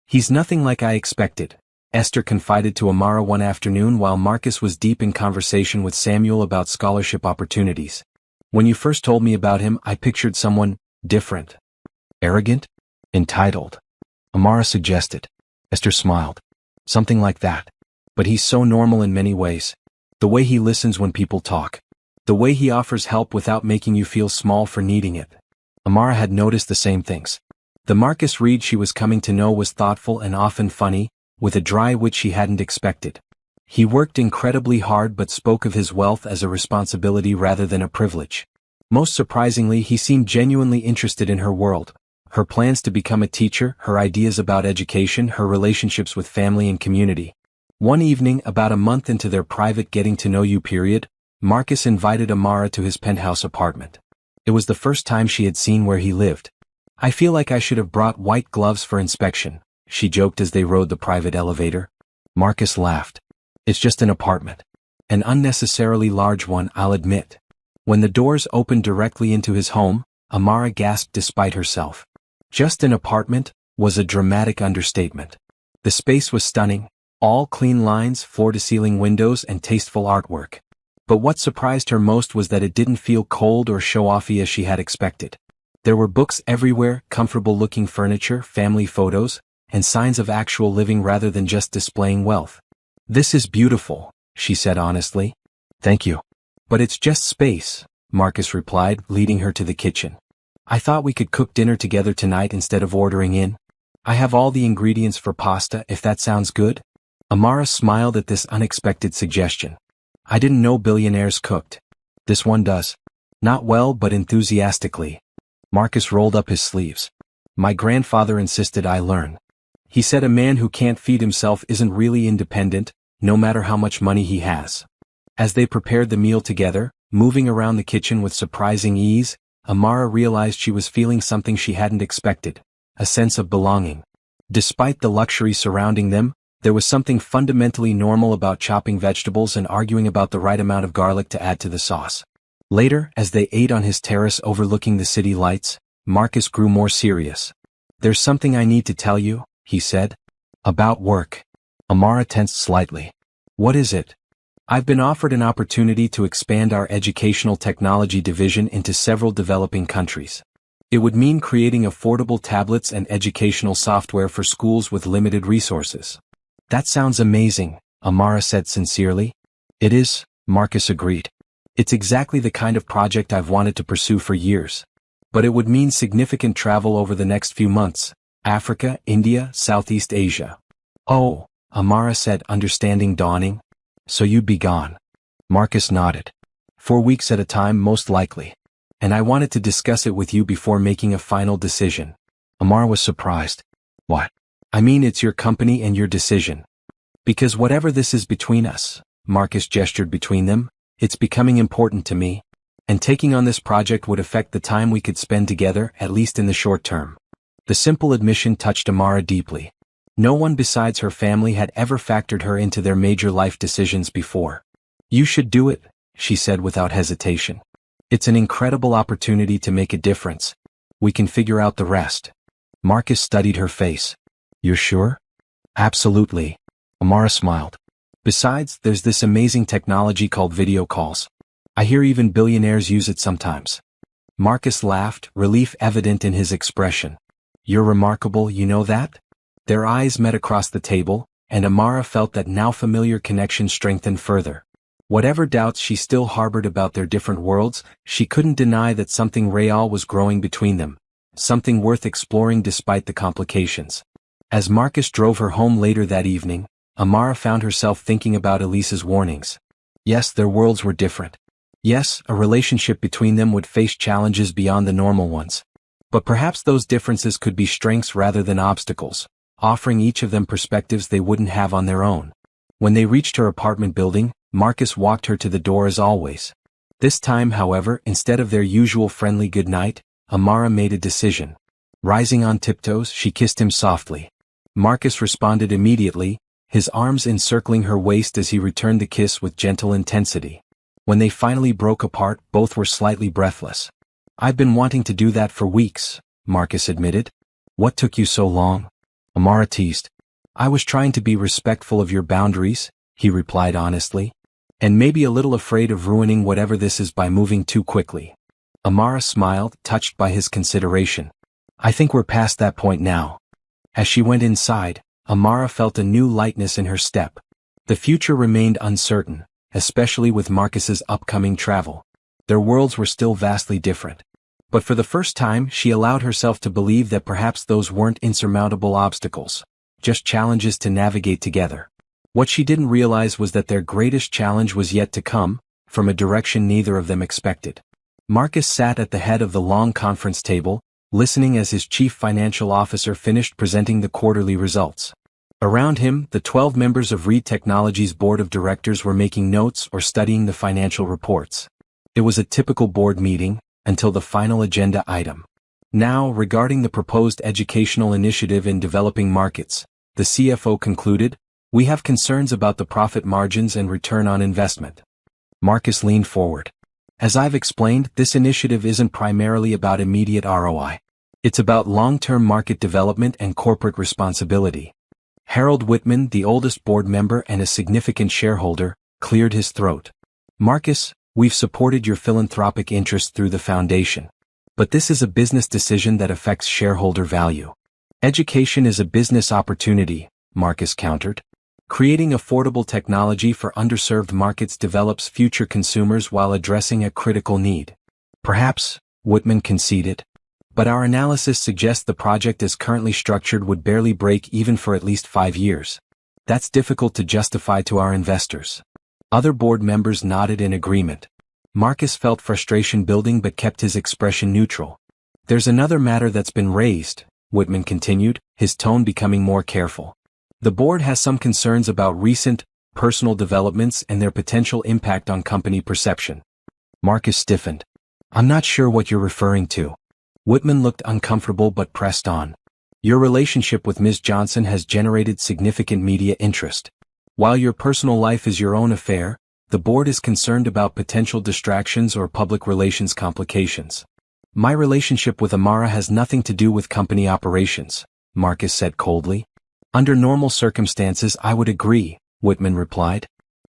He's nothing like I expected, Esther confided to Amara one afternoon while Marcus was deep in conversation with Samuel about scholarship opportunities. When you first told me about him, I pictured someone different. Arrogant? Entitled? Amara suggested. Esther smiled. Something like that. But he's so normal in many ways. The way he listens when people talk. The way he offers help without making you feel small for needing it. Amara had noticed the same things. The Marcus Reed she was coming to know was thoughtful and often funny, with a dry wit she hadn't expected. He worked incredibly hard but spoke of his wealth as a responsibility rather than a privilege. Most surprisingly, he seemed genuinely interested in her world, her plans to become a teacher, her ideas about education, her relationships with family and community. One evening, about a month into their private getting-to-know-you period, Marcus invited Amara to his penthouse apartment. It was the first time she had seen where he lived. I feel like I should have brought white gloves for inspection, she joked as they rode the private elevator. Marcus laughed. It's just an apartment. An unnecessarily large one, I'll admit. When the doors opened directly into his home, Amara gasped despite herself. Just an apartment was a dramatic understatement. The space was stunning, all clean lines, floor-to-ceiling windows, and tasteful artwork. But what surprised her most was that it didn't feel cold or show-offy as she had expected. There were books everywhere, comfortable-looking furniture, family photos, and signs of actual living rather than just displaying wealth. This is beautiful, she said honestly. Thank you. But it's just space, Marcus replied, leading her to the kitchen. I thought we could cook dinner together tonight instead of ordering in. I have all the ingredients for pasta, if that sounds good. Amara smiled at this unexpected suggestion. I didn't know Billionaires cooked. This one does. Not well, but enthusiastically. Marcus rolled up his sleeves. My grandfather insisted I learn. He said a man who can't feed himself isn't really independent, no matter how much money he has. As they prepared the meal together, moving around the kitchen with surprising ease, Amara realized she was feeling something she hadn't expected, a sense of belonging. Despite the luxury surrounding them, there was something fundamentally normal about chopping vegetables and arguing about the right amount of garlic to add to the sauce. Later, as they ate on his terrace overlooking the city lights, Marcus grew more serious. "There's something I need to tell you," he said. "About work." Amara tensed slightly. "What is it?" "I've been offered an opportunity to expand our educational technology division into several developing countries. It would mean creating affordable tablets and educational software for schools with limited resources." "That sounds amazing," Amara said sincerely. "It is," Marcus agreed. "It's exactly the kind of project I've wanted to pursue for years. But it would mean significant travel over the next few months: Africa, India, Southeast Asia." "Oh," Amara said, understanding dawning. "So you'd be gone?" Marcus nodded. "4 weeks at a time, most likely. And I wanted to discuss it with you before making a final decision." Amara was surprised. "What?" "I mean, it's your company and your decision. Because whatever this is between us," Marcus gestured between them, "it's becoming important to me. And taking on this project would affect the time we could spend together, at least in the short term." The simple admission touched Amara deeply. No one besides her family had ever factored her into their major life decisions before. "You should do it," she said without hesitation. "It's an incredible opportunity to make a difference. We can figure out the rest." Marcus studied her face. "You're sure?" "Absolutely." Amara smiled. "Besides, there's this amazing technology called video calls. I hear even billionaires use it sometimes." Marcus laughed, relief evident in his expression. "You're remarkable, you know that?" Their eyes met across the table, and Amara felt that now familiar connection strengthened further. Whatever doubts she still harbored about their different worlds, she couldn't deny that something real was growing between them, something worth exploring despite the complications. As Marcus drove her home later that evening, Amara found herself thinking about Elise's warnings. Yes, their worlds were different. Yes, a relationship between them would face challenges beyond the normal ones. But perhaps those differences could be strengths rather than obstacles, offering each of them perspectives they wouldn't have on their own. When they reached her apartment building, Marcus walked her to the door as always. This time, however, instead of their usual friendly goodnight, Amara made a decision. Rising on tiptoes, she kissed him softly. Marcus responded immediately, his arms encircling her waist as he returned the kiss with gentle intensity. When they finally broke apart, both were slightly breathless. "I've been wanting to do that for weeks," Marcus admitted. "What took you so long?" Amara teased. "I was trying to be respectful of your boundaries," he replied honestly. "And maybe a little afraid of ruining whatever this is by moving too quickly." Amara smiled, touched by his consideration. "I think we're past that point now." As she went inside, Amara felt a new lightness in her step. The future remained uncertain, especially with Marcus's upcoming travel. Their worlds were still vastly different. But for the first time, she allowed herself to believe that perhaps those weren't insurmountable obstacles, just challenges to navigate together. What she didn't realize was that their greatest challenge was yet to come, from a direction neither of them expected. Marcus sat at the head of the long conference table, listening as his chief financial officer finished presenting the quarterly results. Around him, the 12 members of Reed Technologies' board of directors were making notes or studying the financial reports. It was a typical board meeting, until the final agenda item. Now, regarding the proposed educational initiative in developing markets, the CFO concluded, "We have concerns about the profit margins and return on investment." Marcus leaned forward. "As I've explained, this initiative isn't primarily about immediate ROI. It's about long-term market development and corporate responsibility." Harold Whitman, the oldest board member and a significant shareholder, cleared his throat. "Marcus, we've supported your philanthropic interest through the foundation. But this is a business decision that affects shareholder value." "Education is a business opportunity," Marcus countered. "Creating affordable technology for underserved markets develops future consumers while addressing a critical need." "Perhaps," Whitman conceded. "But our analysis suggests the project as currently structured would barely break even for at least 5 years. That's difficult to justify to our investors." Other board members nodded in agreement. Marcus felt frustration building but kept his expression neutral. "There's another matter that's been raised," Whitman continued, his tone becoming more careful. The board has some concerns about recent, personal developments and their potential impact on company perception. Marcus stiffened. I'm not sure what you're referring to. Whitman looked uncomfortable but pressed on. Your relationship with Ms. Johnson has generated significant media interest. While your personal life is your own affair, the board is concerned about potential distractions or public relations complications. My relationship with Amara has nothing to do with company operations, Marcus said coldly. Under normal circumstances I would agree, Whitman replied.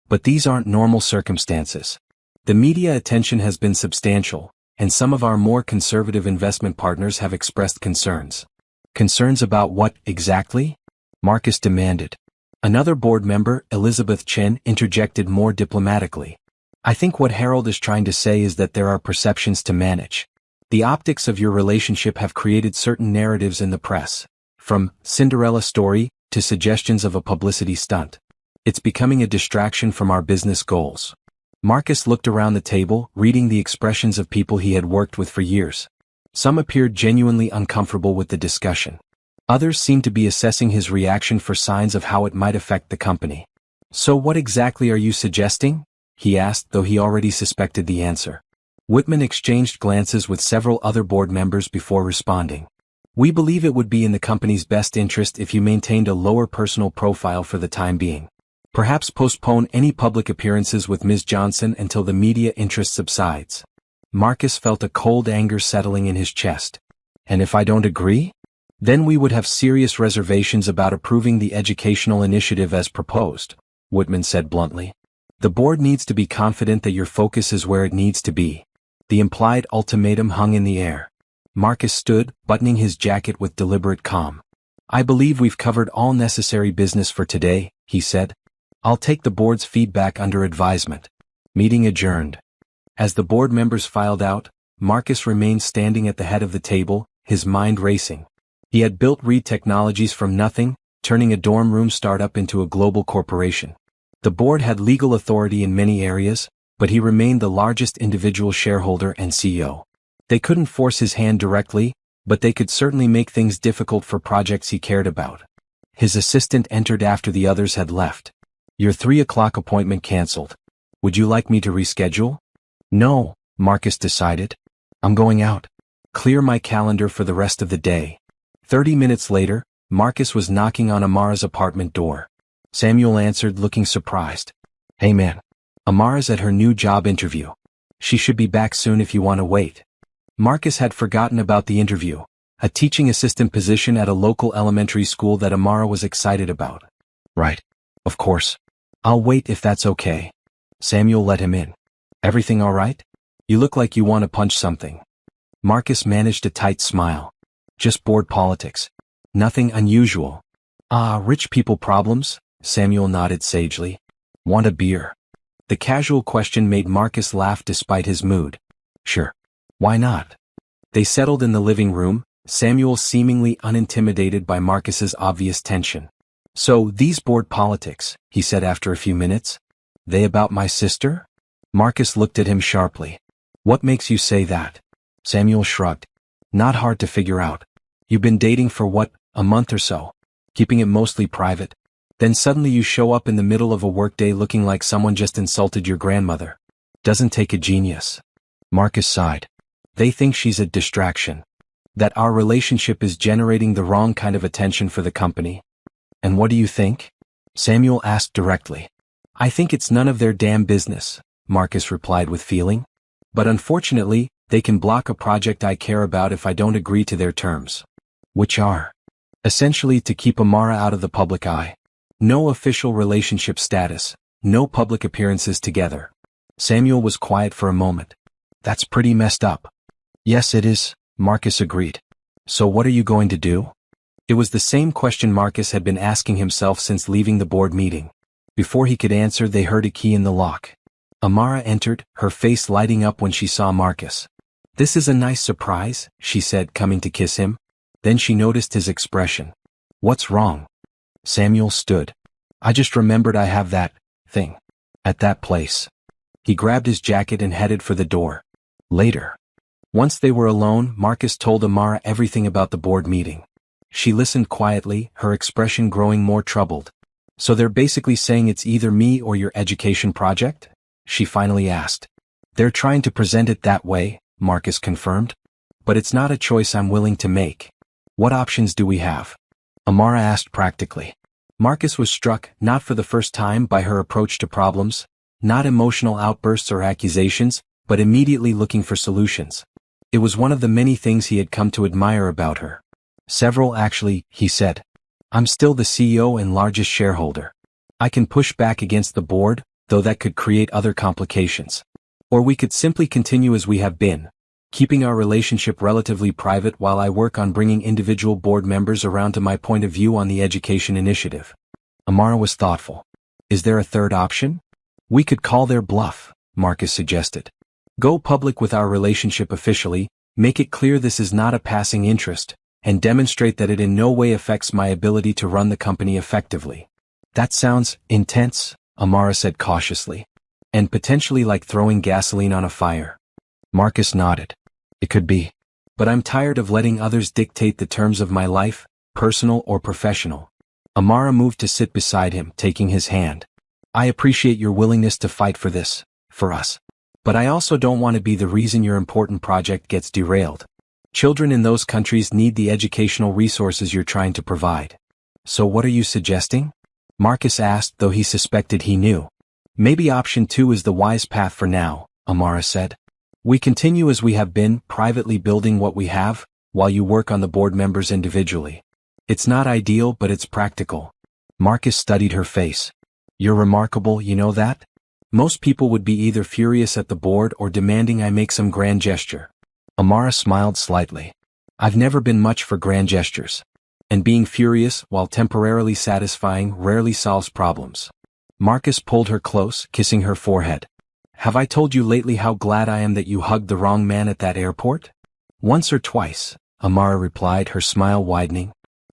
But these aren't normal circumstances. The media attention has been substantial, and some of our more conservative investment partners have expressed concerns. Concerns about what, exactly? Marcus demanded. Another board member, Elizabeth Chen, interjected more diplomatically. I think what Harold is trying to say is that there are perceptions to manage. The optics of your relationship have created certain narratives in the press, from Cinderella story to suggestions of a publicity stunt. It's becoming a distraction from our business goals. Marcus looked around the table, reading the expressions of people he had worked with for years. Some appeared genuinely uncomfortable with the discussion. Others seemed to be assessing his reaction for signs of how it might affect the company. So what exactly are you suggesting? He asked, though he already suspected the answer. Whitman exchanged glances with several other board members before responding. We believe it would be in the company's best interest if you maintained a lower personal profile for the time being. Perhaps postpone any public appearances with Ms. Johnson until the media interest subsides. Marcus felt a cold anger settling in his chest. And if I don't agree? Then we would have serious reservations about approving the educational initiative as proposed, Whitman said bluntly. The board needs to be confident that your focus is where it needs to be. The implied ultimatum hung in the air. Marcus stood, buttoning his jacket with deliberate calm. I believe we've covered all necessary business for today, he said. I'll take the board's feedback under advisement. Meeting adjourned. As the board members filed out, Marcus remained standing at the head of the table, his mind racing. He had built Reed Technologies from nothing, turning a dorm room startup into a global corporation. The board had legal authority in many areas, but he remained the largest individual shareholder and CEO. They couldn't force his hand directly, but they could certainly make things difficult for projects he cared about. His assistant entered after the others had left. Your 3 o'clock appointment cancelled. Would you like me to reschedule? No, Marcus decided. I'm going out. Clear my calendar for the rest of the day. 30 minutes later, Marcus was knocking on Amara's apartment door. Samuel answered, looking surprised. Hey man. Amara's at her new job interview. She should be back soon if you want to wait. Marcus had forgotten about the interview, a teaching assistant position at a local elementary school that Amara was excited about. Right. Of course. I'll wait if that's okay. Samuel let him in. Everything all right? You look like you want to punch something. Marcus managed a tight smile. Just board politics. Nothing unusual. Rich people problems? Samuel nodded sagely. Want a beer? The casual question made Marcus laugh despite his mood. Sure. Why not? They settled in the living room, Samuel seemingly unintimidated by Marcus's obvious tension. So, these board politics, he said after a few minutes. They about my sister? Marcus looked at him sharply. What makes you say that? Samuel shrugged. Not hard to figure out. You've been dating for what, a month or so? Keeping it mostly private? Then suddenly you show up in the middle of a workday looking like someone just insulted your grandmother. Doesn't take a genius. Marcus sighed. They think she's a distraction. That our relationship is generating the wrong kind of attention for the company. And what do you think? Samuel asked directly. I think it's none of their damn business, Marcus replied with feeling. But unfortunately, they can block a project I care about if I don't agree to their terms. Which are? Essentially to keep Amara out of the public eye. No official relationship status, no public appearances together. Samuel was quiet for a moment. That's pretty messed up. Yes, it is, Marcus agreed. So what are you going to do? It was the same question Marcus had been asking himself since leaving the board meeting. Before he could answer, they heard a key in the lock. Amara entered, her face lighting up when she saw Marcus. This is a nice surprise, she said, coming to kiss him. Then she noticed his expression. What's wrong? Samuel stood. I just remembered I have that thing at that place. He grabbed his jacket and headed for the door. Later. Once they were alone, Marcus told Amara everything about the board meeting. She listened quietly, her expression growing more troubled. So they're basically saying it's either me or your education project? She finally asked. They're trying to present it that way, Marcus confirmed. But it's not a choice I'm willing to make. What options do we have? Amara asked practically. Marcus was struck, not for the first time, by her approach to problems, not emotional outbursts or accusations, but immediately looking for solutions. It was one of the many things he had come to admire about her. Several actually, he said. I'm still the CEO and largest shareholder. I can push back against the board, though that could create other complications. Or we could simply continue as we have been, keeping our relationship relatively private while I work on bringing individual board members around to my point of view on the education initiative. Amara was thoughtful. Is there a third option? We could call their bluff, Marcus suggested. Go public with our relationship officially, make it clear this is not a passing interest, and demonstrate that it in no way affects my ability to run the company effectively. That sounds intense, Amara said cautiously. And potentially like throwing gasoline on a fire. Marcus nodded. It could be. But I'm tired of letting others dictate the terms of my life, personal or professional. Amara moved to sit beside him, taking his hand. I appreciate your willingness to fight for this, for us. But I also don't want to be the reason your important project gets derailed. Children in those countries need the educational resources you're trying to provide. So what are you suggesting? Marcus asked, though he suspected he knew. Maybe option 2 is the wise path for now, Amara said. We continue as we have been, privately building what we have, while you work on the board members individually. It's not ideal, but it's practical. Marcus studied her face. You're remarkable, you know that? Most people would be either furious at the board or demanding I make some grand gesture. Amara smiled slightly. I've never been much for grand gestures. And being furious, while temporarily satisfying, rarely solves problems. Marcus pulled her close, kissing her forehead. Have I told you lately how glad I am that you hugged the wrong man at that airport? Once or twice, Amara replied, her smile widening.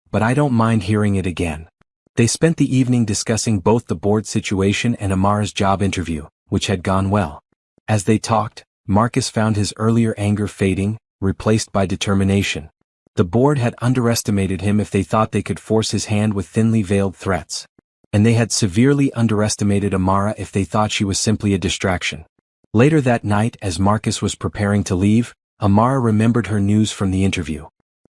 But I don't mind hearing it again. They spent the evening discussing both the board situation and Amara's job interview, which had gone well. As they talked, Marcus found his earlier anger fading, replaced by determination. The board had underestimated him if they thought they could force his hand with thinly veiled threats. And they had severely underestimated Amara if they thought she was simply a distraction. Later that night, as Marcus was preparing to leave, Amara remembered her news from the interview.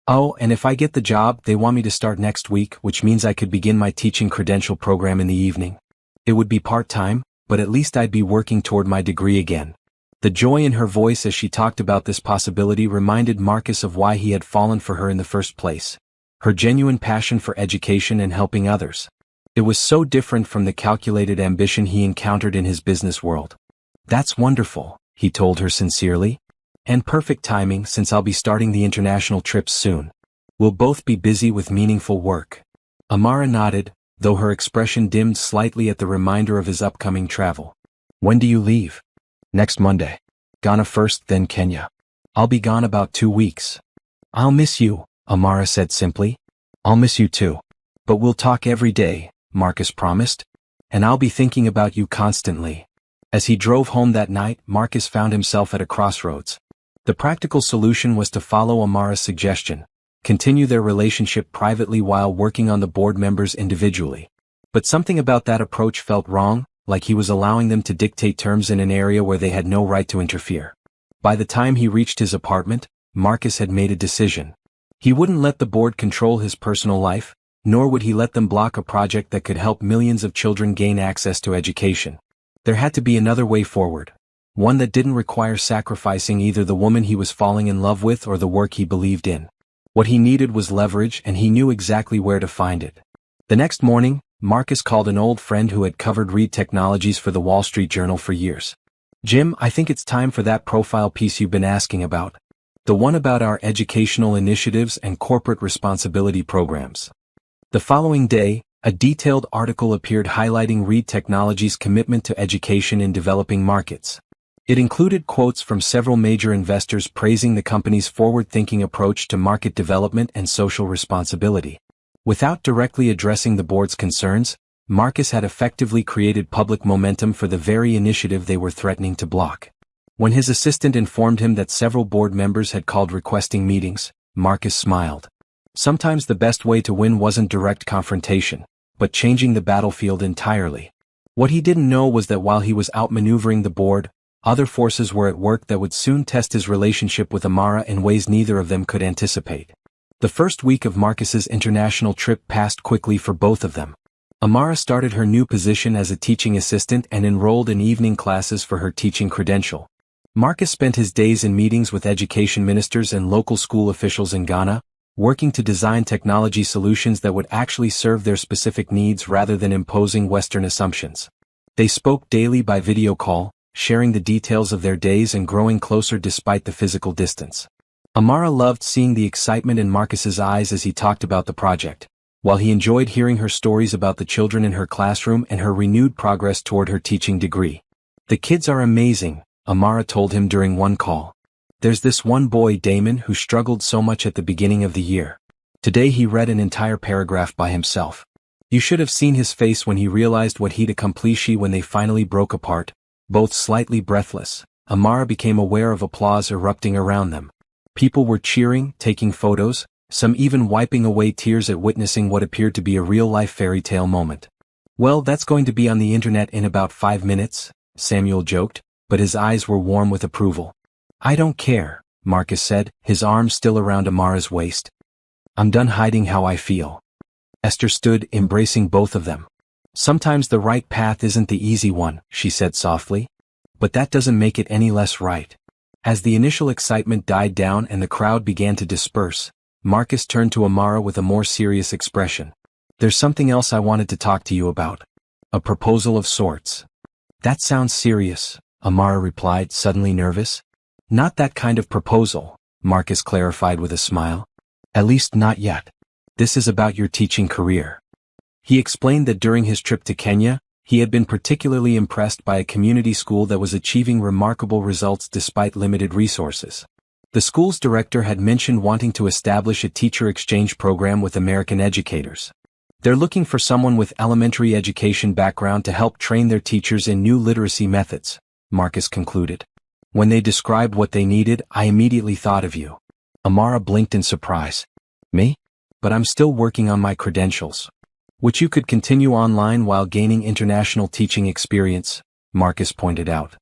Oh, and if I get the job, they want me to start next week, which means I could begin my teaching credential program in the evening. It would be part-time, but at least I'd be working toward my degree again. The joy in her voice as she talked about this possibility reminded Marcus of why he had fallen for her in the first place. Her genuine passion for education and helping others. It was so different from the calculated ambition he encountered in his business world. That's wonderful, he told her sincerely. And perfect timing since I'll be starting the international trips soon. We'll both be busy with meaningful work. Amara nodded, though her expression dimmed slightly at the reminder of his upcoming travel. When do you leave? Next Monday. Ghana first, then Kenya. I'll be gone about 2 weeks. I'll miss you, Amara said simply. I'll miss you too. But we'll talk every day, Marcus promised. And I'll be thinking about you constantly. As he drove home that night, Marcus found himself at a crossroads. The practical solution was to follow Amara's suggestion, continue their relationship privately while working on the board members individually. But something about that approach felt wrong, like he was allowing them to dictate terms in an area where they had no right to interfere. By the time he reached his apartment, Marcus had made a decision. He wouldn't let the board control his personal life, nor would he let them block a project that could help millions of children gain access to education. There had to be another way forward. One that didn't require sacrificing either the woman he was falling in love with or the work he believed in. What he needed was leverage, and he knew exactly where to find it. The next morning, Marcus called an old friend who had covered Reed Technologies for the Wall Street Journal for years. Jim, I think it's time for that profile piece you've been asking about. The one about our educational initiatives and corporate responsibility programs. The following day, a detailed article appeared highlighting Reed Technologies' commitment to education in developing markets. It included quotes from several major investors praising the company's forward-thinking approach to market development and social responsibility. Without directly addressing the board's concerns, Marcus had effectively created public momentum for the very initiative they were threatening to block. When his assistant informed him that several board members had called requesting meetings, Marcus smiled. Sometimes the best way to win wasn't direct confrontation, but changing the battlefield entirely. What he didn't know was that while he was outmaneuvering the board, other forces were at work that would soon test his relationship with Amara in ways neither of them could anticipate. The first week of Marcus's international trip passed quickly for both of them. Amara started her new position as a teaching assistant and enrolled in evening classes for her teaching credential. Marcus spent his days in meetings with education ministers and local school officials in Ghana, working to design technology solutions that would actually serve their specific needs rather than imposing Western assumptions. They spoke daily by video call, sharing the details of their days and growing closer despite the physical distance. Amara loved seeing the excitement in Marcus's eyes as he talked about the project, while he enjoyed hearing her stories about the children in her classroom and her renewed progress toward her teaching degree. "The kids are amazing," Amara told him during one call. "There's this one boy, Damon, who struggled so much at the beginning of the year. Today he read an entire paragraph by himself. You should have seen his face when he realized what he'd accomplished when they finally broke apart." Both slightly breathless, Amara became aware of applause erupting around them. People were cheering, taking photos, some even wiping away tears at witnessing what appeared to be a real-life fairy tale moment. "Well, that's going to be on the internet in about 5 minutes, Samuel joked, but his eyes were warm with approval. "I don't care," Marcus said, his arms still around Amara's waist. "I'm done hiding how I feel." Esther stood, embracing both of them. "Sometimes the right path isn't the easy one," she said softly. "But that doesn't make it any less right." As the initial excitement died down and the crowd began to disperse, Marcus turned to Amara with a more serious expression. "There's something else I wanted to talk to you about. A proposal of sorts." "That sounds serious," Amara replied, suddenly nervous. "Not that kind of proposal," Marcus clarified with a smile. "At least not yet. This is about your teaching career." He explained that during his trip to Kenya, he had been particularly impressed by a community school that was achieving remarkable results despite limited resources. The school's director had mentioned wanting to establish a teacher exchange program with American educators. "They're looking for someone with elementary education background to help train their teachers in new literacy methods," Marcus concluded. "When they described what they needed, I immediately thought of you." Amara blinked in surprise. "Me? But I'm still working on my credentials." "Which you could continue online while gaining international teaching experience," Marcus pointed out.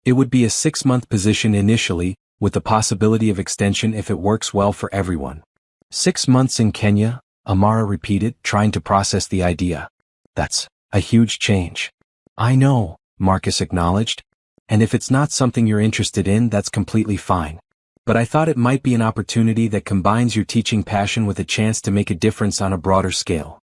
"It would be a 6-month position initially, with the possibility of extension if it works well for everyone." 6 months in Kenya, Amara repeated, trying to process the idea. "That's a huge change." "I know," Marcus acknowledged. "And if it's not something you're interested in, that's completely fine. But I thought it might be an opportunity that combines your teaching passion with a chance to make a difference on a broader scale."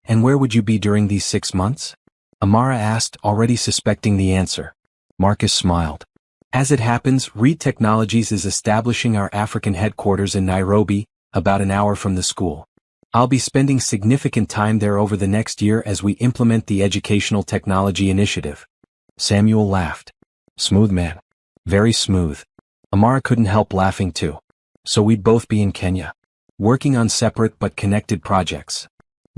"And where would you be during these 6 months?" Amara asked, already suspecting the answer. Marcus smiled. "As it happens, Reed Technologies is establishing our African headquarters in Nairobi, about an hour from the school. I'll be spending significant time there over the next year as we implement the Educational Technology Initiative." Samuel laughed. "Smooth man. Very smooth." Amara couldn't help laughing too. "So we'd both be in Kenya, working on separate but connected projects.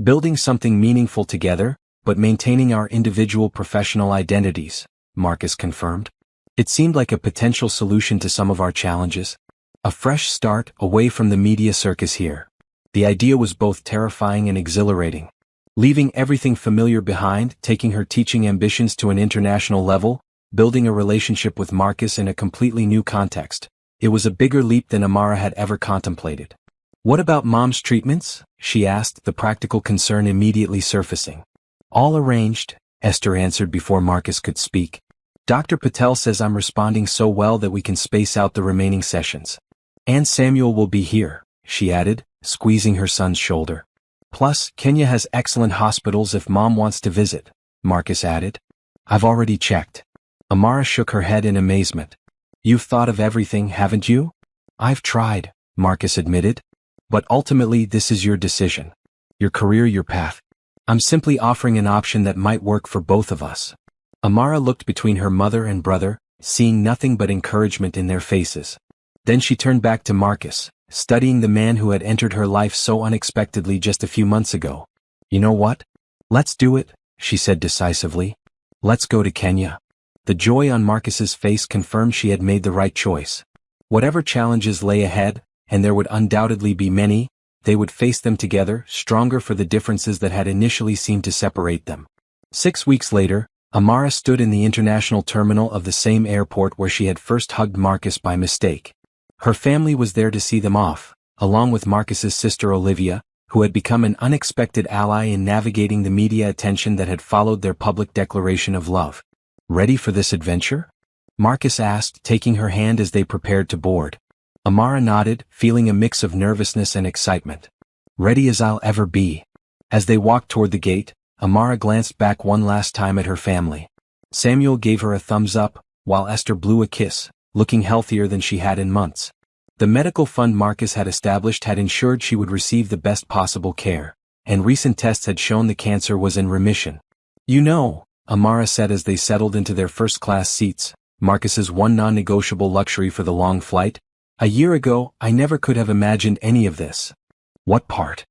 Building something meaningful together, but maintaining our individual professional identities," Marcus confirmed. It seemed like a potential solution to some of our challenges. A fresh start, away from the media circus here. The idea was both terrifying and exhilarating. Leaving everything familiar behind, taking her teaching ambitions to an international level, building a relationship with Marcus in a completely new context. It was a bigger leap than Amara had ever contemplated. "What about Mom's treatments?" she asked, the practical concern immediately surfacing. "All arranged," Esther answered before Marcus could speak. "Dr. Patel says I'm responding so well that we can space out the remaining sessions. And Samuel will be here," she added, squeezing her son's shoulder. "Plus, Kenya has excellent hospitals if Mom wants to visit," Marcus added. "I've already checked." Amara shook her head in amazement. "You've thought of everything, haven't you?" "I've tried," Marcus admitted. "But ultimately this is your decision. Your career, your path. I'm simply offering an option that might work for both of us." Amara looked between her mother and brother, seeing nothing but encouragement in their faces. Then she turned back to Marcus, studying the man who had entered her life so unexpectedly just a few months ago. "You know what? Let's do it," she said decisively. "Let's go to Kenya." The joy on Marcus's face confirmed she had made the right choice. Whatever challenges lay ahead, and there would undoubtedly be many, they would face them together, stronger for the differences that had initially seemed to separate them. 6 weeks later, Amara stood in the international terminal of the same airport where she had first hugged Marcus by mistake. Her family was there to see them off, along with Marcus's sister Olivia, who had become an unexpected ally in navigating the media attention that had followed their public declaration of love. "Ready for this adventure?" Marcus asked, taking her hand as they prepared to board. Amara nodded, feeling a mix of nervousness and excitement. "Ready as I'll ever be." As they walked toward the gate, Amara glanced back one last time at her family. Samuel gave her a thumbs up, while Esther blew a kiss, looking healthier than she had in months. The medical fund Marcus had established had ensured she would receive the best possible care, and recent tests had shown the cancer was in remission. "You know," Amara said as they settled into their first-class seats, Marcus's one non-negotiable luxury for the long flight, "a year ago, I never could have imagined any of this." "What part?"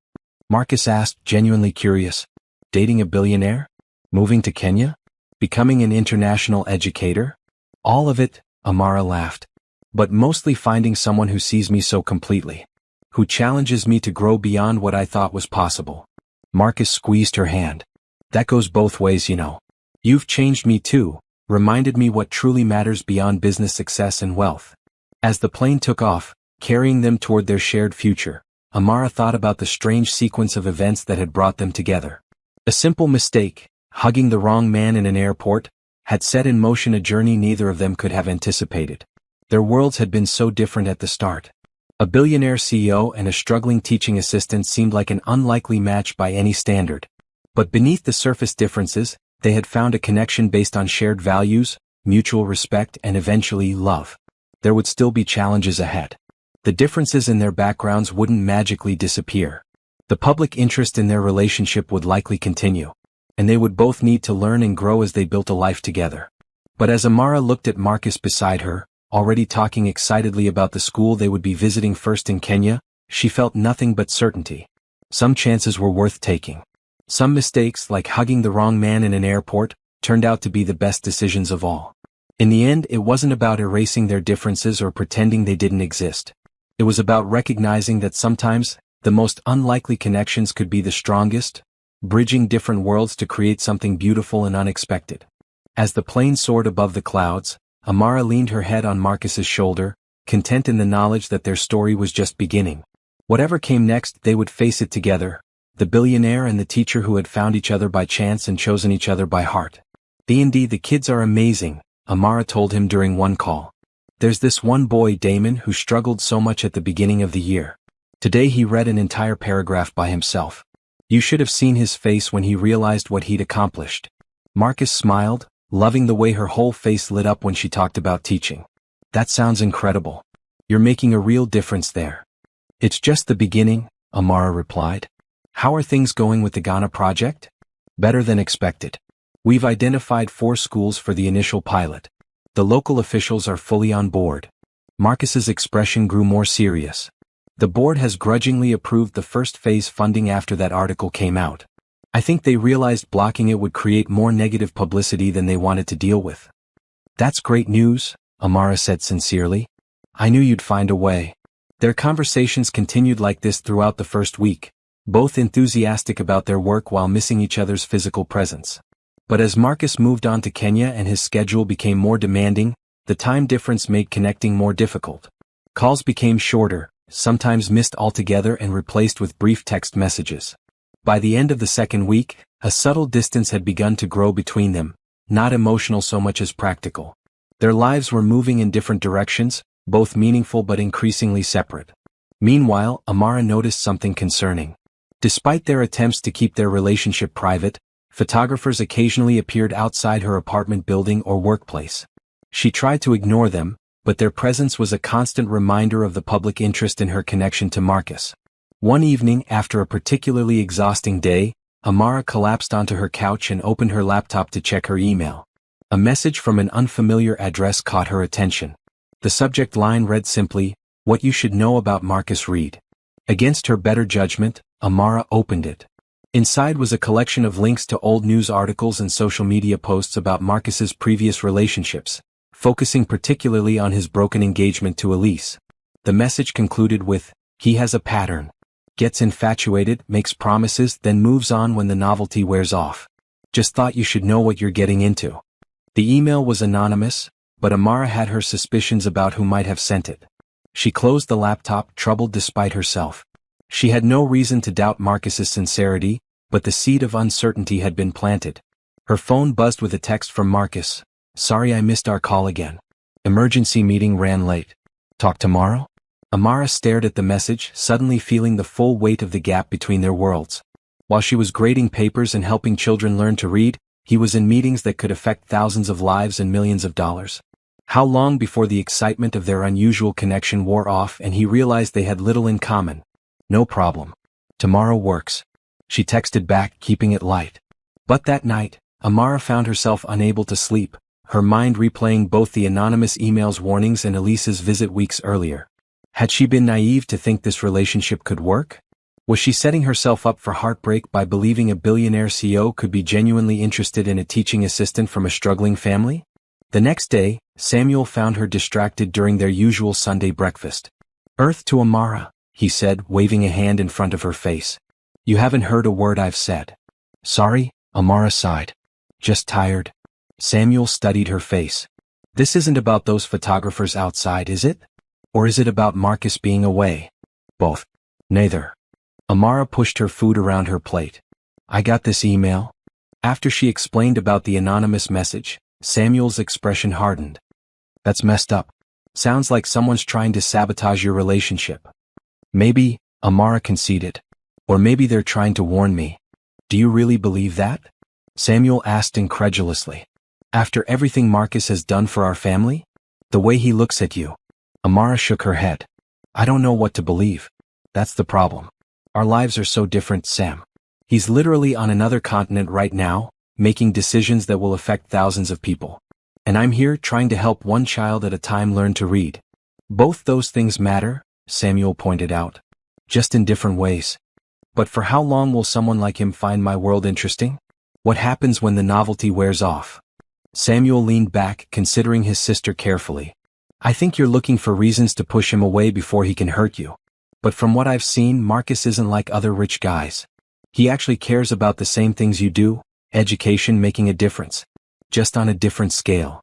Marcus asked, genuinely curious. "Dating a billionaire? Moving to Kenya? Becoming an international educator?" "All of it," Amara laughed. "But mostly finding someone who sees me so completely. Who challenges me to grow beyond what I thought was possible." Marcus squeezed her hand. "That goes both ways, you know. You've changed me too, reminded me what truly matters beyond business success and wealth." As the plane took off, carrying them toward their shared future, Amara thought about the strange sequence of events that had brought them together. A simple mistake, hugging the wrong man in an airport, had set in motion a journey neither of them could have anticipated. Their worlds had been so different at the start. A billionaire CEO and a struggling teaching assistant seemed like an unlikely match by any standard. But beneath the surface differences, they had found a connection based on shared values, mutual respect, and eventually love. There would still be challenges ahead. The differences in their backgrounds wouldn't magically disappear. The public interest in their relationship would likely continue, and they would both need to learn and grow as they built a life together. But as Amara looked at Marcus beside her, already talking excitedly about the school they would be visiting first in Kenya, she felt nothing but certainty. Some chances were worth taking. Some mistakes, like hugging the wrong man in an airport, turned out to be the best decisions of all. In the end, it wasn't about erasing their differences or pretending they didn't exist. It was about recognizing that sometimes, the most unlikely connections could be the strongest, bridging different worlds to create something beautiful and unexpected. As the plane soared above the clouds, Amara leaned her head on Marcus's shoulder, content in the knowledge that their story was just beginning. Whatever came next, they would face it together, the billionaire and the teacher who had found each other by chance and chosen each other by heart. "D&D, the kids are amazing," Amara told him during one call. "There's this one boy, Damon, who struggled so much at the beginning of the year. Today he read an entire paragraph by himself. You should have seen his face when he realized what he'd accomplished." Marcus smiled, loving the way her whole face lit up when she talked about teaching. "That sounds incredible. You're making a real difference there." "It's just the beginning," Amara replied. "How are things going with the Ghana project?" "Better than expected. We've identified 4 schools for the initial pilot. The local officials are fully on board." Marcus's expression grew more serious. "The board has grudgingly approved the first phase funding after that article came out. I think they realized blocking it would create more negative publicity than they wanted to deal with." "That's great news," Amara said sincerely. "I knew you'd find a way." Their conversations continued like this throughout the first week, both enthusiastic about their work while missing each other's physical presence. But as Marcus moved on to Kenya and his schedule became more demanding, the time difference made connecting more difficult. Calls became shorter, sometimes missed altogether and replaced with brief text messages. By the end of the second week, a subtle distance had begun to grow between them, not emotional so much as practical. Their lives were moving in different directions, both meaningful but increasingly separate. Meanwhile, Amara noticed something concerning. Despite their attempts to keep their relationship private, photographers occasionally appeared outside her apartment building or workplace. She tried to ignore them, but their presence was a constant reminder of the public interest in her connection to Marcus. One evening, after a particularly exhausting day, Amara collapsed onto her couch and opened her laptop to check her email. A message from an unfamiliar address caught her attention. The subject line read simply, "What you should know about Marcus Reed." Against her better judgment, Amara opened it. Inside was a collection of links to old news articles and social media posts about Marcus's previous relationships, focusing particularly on his broken engagement to Elise. The message concluded with, "He has a pattern." Gets infatuated, makes promises, then moves on when the novelty wears off. Just thought you should know what you're getting into. The email was anonymous, but Amara had her suspicions about who might have sent it. She closed the laptop, troubled despite herself. She had no reason to doubt Marcus's sincerity, but the seed of uncertainty had been planted. Her phone buzzed with a text from Marcus. "Sorry I missed our call again. Emergency meeting ran late. Talk tomorrow?" Amara stared at the message, suddenly feeling the full weight of the gap between their worlds. While she was grading papers and helping children learn to read, he was in meetings that could affect thousands of lives and millions of dollars. How long before the excitement of their unusual connection wore off and he realized they had little in common? "No problem. Tomorrow works." She texted back, keeping it light. But that night, Amara found herself unable to sleep, her mind replaying both the anonymous email's warnings and Elise's visit weeks earlier. Had she been naive to think this relationship could work? Was she setting herself up for heartbreak by believing a billionaire CEO could be genuinely interested in a teaching assistant from a struggling family? The next day, Samuel found her distracted during their usual Sunday breakfast. "Earth to Amara," he said, waving a hand in front of her face. "You haven't heard a word I've said." "Sorry," Amara sighed. "Just tired." Samuel studied her face. "This isn't about those photographers outside, is it? Or is it about Marcus being away?" "Both." "Neither." Amara pushed her food around her plate. "I got this email." After she explained about the anonymous message, Samuel's expression hardened. "That's messed up. Sounds like someone's trying to sabotage your relationship." "Maybe," Amara conceded. "Or maybe they're trying to warn me." "Do you really believe that?" Samuel asked incredulously. "After everything Marcus has done for our family? The way he looks at you." Amara shook her head. "I don't know what to believe. That's the problem. Our lives are so different, Sam. He's literally on another continent right now, making decisions that will affect thousands of people. And I'm here trying to help one child at a time learn to read. Both those things matter," Samuel pointed out. "Just in different ways. But for how long will someone like him find my world interesting? What happens when the novelty wears off?" Samuel leaned back, considering his sister carefully. "I think you're looking for reasons to push him away before he can hurt you. But from what I've seen, Marcus isn't like other rich guys. He actually cares about the same things you do, education making a difference. Just on a different scale."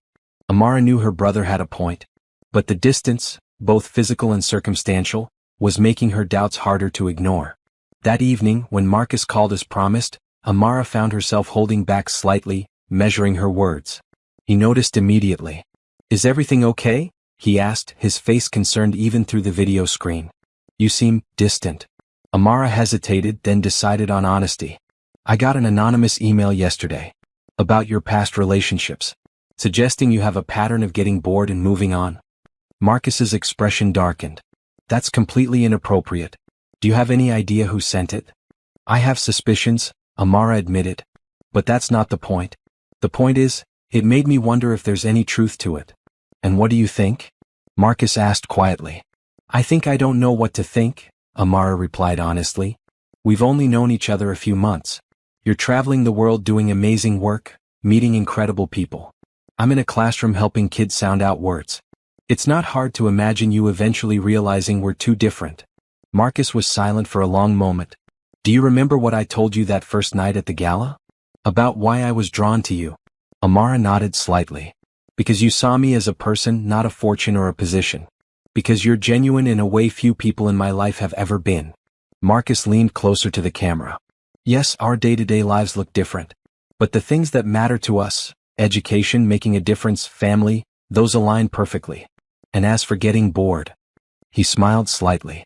Amara knew her brother had a point. But the distance, both physical and circumstantial, was making her doubts harder to ignore. That evening, when Marcus called as promised, Amara found herself holding back slightly, measuring her words. He noticed immediately. "Is everything okay?" he asked, his face concerned even through the video screen. "You seem distant." Amara hesitated, then decided on honesty. "I got an anonymous email yesterday. About your past relationships. Suggesting you have a pattern of getting bored and moving on." Marcus's expression darkened. "That's completely inappropriate. Do you have any idea who sent it?" "I have suspicions," Amara admitted. "But that's not the point. The point is, it made me wonder if there's any truth to it." "And what do you think?" Marcus asked quietly. "I think I don't know what to think," Amara replied honestly. "We've only known each other a few months. You're traveling the world doing amazing work, meeting incredible people. I'm in a classroom helping kids sound out words. It's not hard to imagine you eventually realizing we're too different." Marcus was silent for a long moment. "Do you remember what I told you that first night at the gala? About why I was drawn to you?" Amara nodded slightly. "Because you saw me as a person, not a fortune or a position. Because you're genuine in a way few people in my life have ever been." Marcus leaned closer to the camera. "Yes, our day-to-day lives look different. But the things that matter to us, education, making a difference, family, those align perfectly. And as for getting bored," he smiled slightly.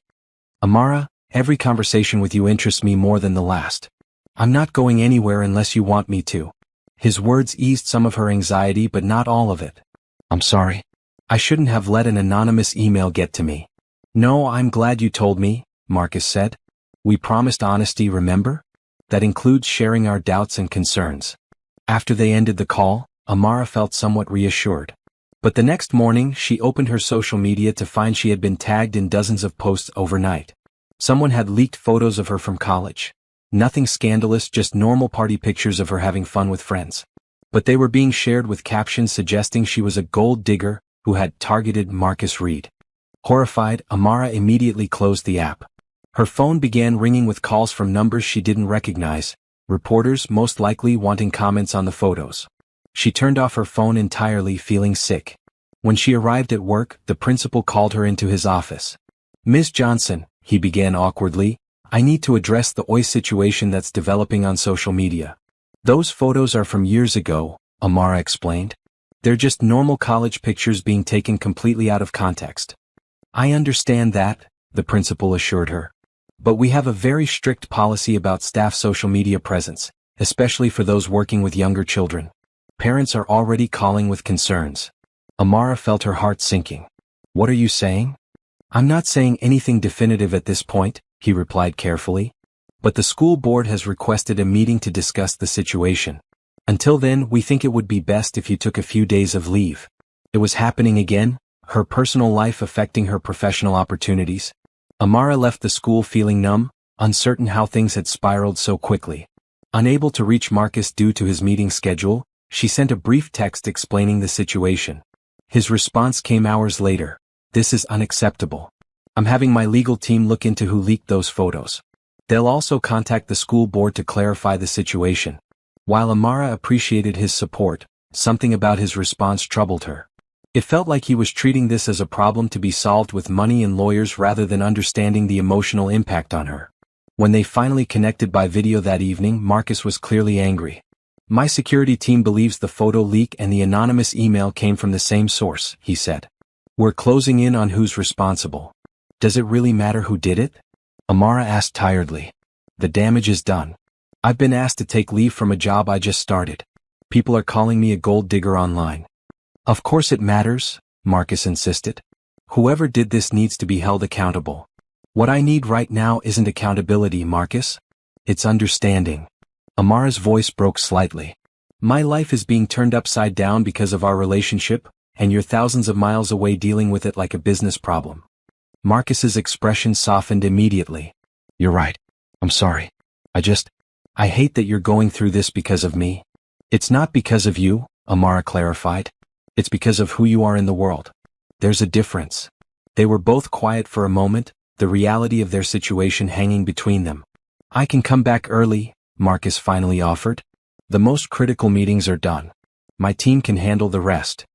"Amara, every conversation with you interests me more than the last. I'm not going anywhere unless you want me to." His words eased some of her anxiety, but not all of it. "I'm sorry. I shouldn't have let an anonymous email get to me." "No, I'm glad you told me," Marcus said. "We promised honesty, remember? That includes sharing our doubts and concerns." After they ended the call, Amara felt somewhat reassured. But the next morning, she opened her social media to find she had been tagged in dozens of posts overnight. Someone had leaked photos of her from college. Nothing scandalous, just normal party pictures of her having fun with friends. But they were being shared with captions suggesting she was a gold digger who had targeted Marcus Reed. Horrified, Amara immediately closed the app. Her phone began ringing with calls from numbers she didn't recognize, reporters most likely wanting comments on the photos. She turned off her phone entirely, feeling sick. When she arrived at work, the principal called her into his office. "Ms. Johnson," he began awkwardly, "I need to address the OI situation that's developing on social media." "Those photos are from years ago," Amara explained. "They're just normal college pictures being taken completely out of context." "I understand that," the principal assured her. "But we have a very strict policy about staff social media presence, especially for those working with younger children. Parents are already calling with concerns." Amara felt her heart sinking. "What are you saying?" "I'm not saying anything definitive at this point," he replied carefully. "But the school board has requested a meeting to discuss the situation. Until then, we think it would be best if you took a few days of leave." It was happening again, her personal life affecting her professional opportunities. Amara left the school feeling numb, uncertain how things had spiraled so quickly. Unable to reach Marcus due to his meeting schedule, she sent a brief text explaining the situation. His response came hours later. "This is unacceptable. I'm having my legal team look into who leaked those photos. They'll also contact the school board to clarify the situation." While Amara appreciated his support, something about his response troubled her. It felt like he was treating this as a problem to be solved with money and lawyers rather than understanding the emotional impact on her. When they finally connected by video that evening, Marcus was clearly angry. "My security team believes the photo leak and the anonymous email came from the same source," he said. "We're closing in on who's responsible." "Does it really matter who did it?" Amara asked tiredly. "The damage is done. I've been asked to take leave from a job I just started. People are calling me a gold digger online." "Of course it matters," Marcus insisted. "Whoever did this needs to be held accountable." "What I need right now isn't accountability, Marcus. It's understanding." Amara's voice broke slightly. "My life is being turned upside down because of our relationship, and you're thousands of miles away dealing with it like a business problem." Marcus's expression softened immediately. "You're right. I'm sorry. I hate that you're going through this because of me." "It's not because of you," Amara clarified. "It's because of who you are in the world. There's a difference." They were both quiet for a moment, the reality of their situation hanging between them. "I can come back early," Marcus finally offered. "The most critical meetings are done. My team can handle the rest."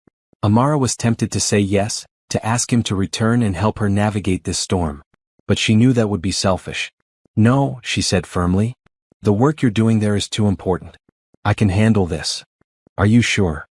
Amara was tempted to say yes, to ask him to return and help her navigate this storm. But she knew that would be selfish. "No," she said firmly. "The work you're doing there is too important. I can handle this." "Are you sure?"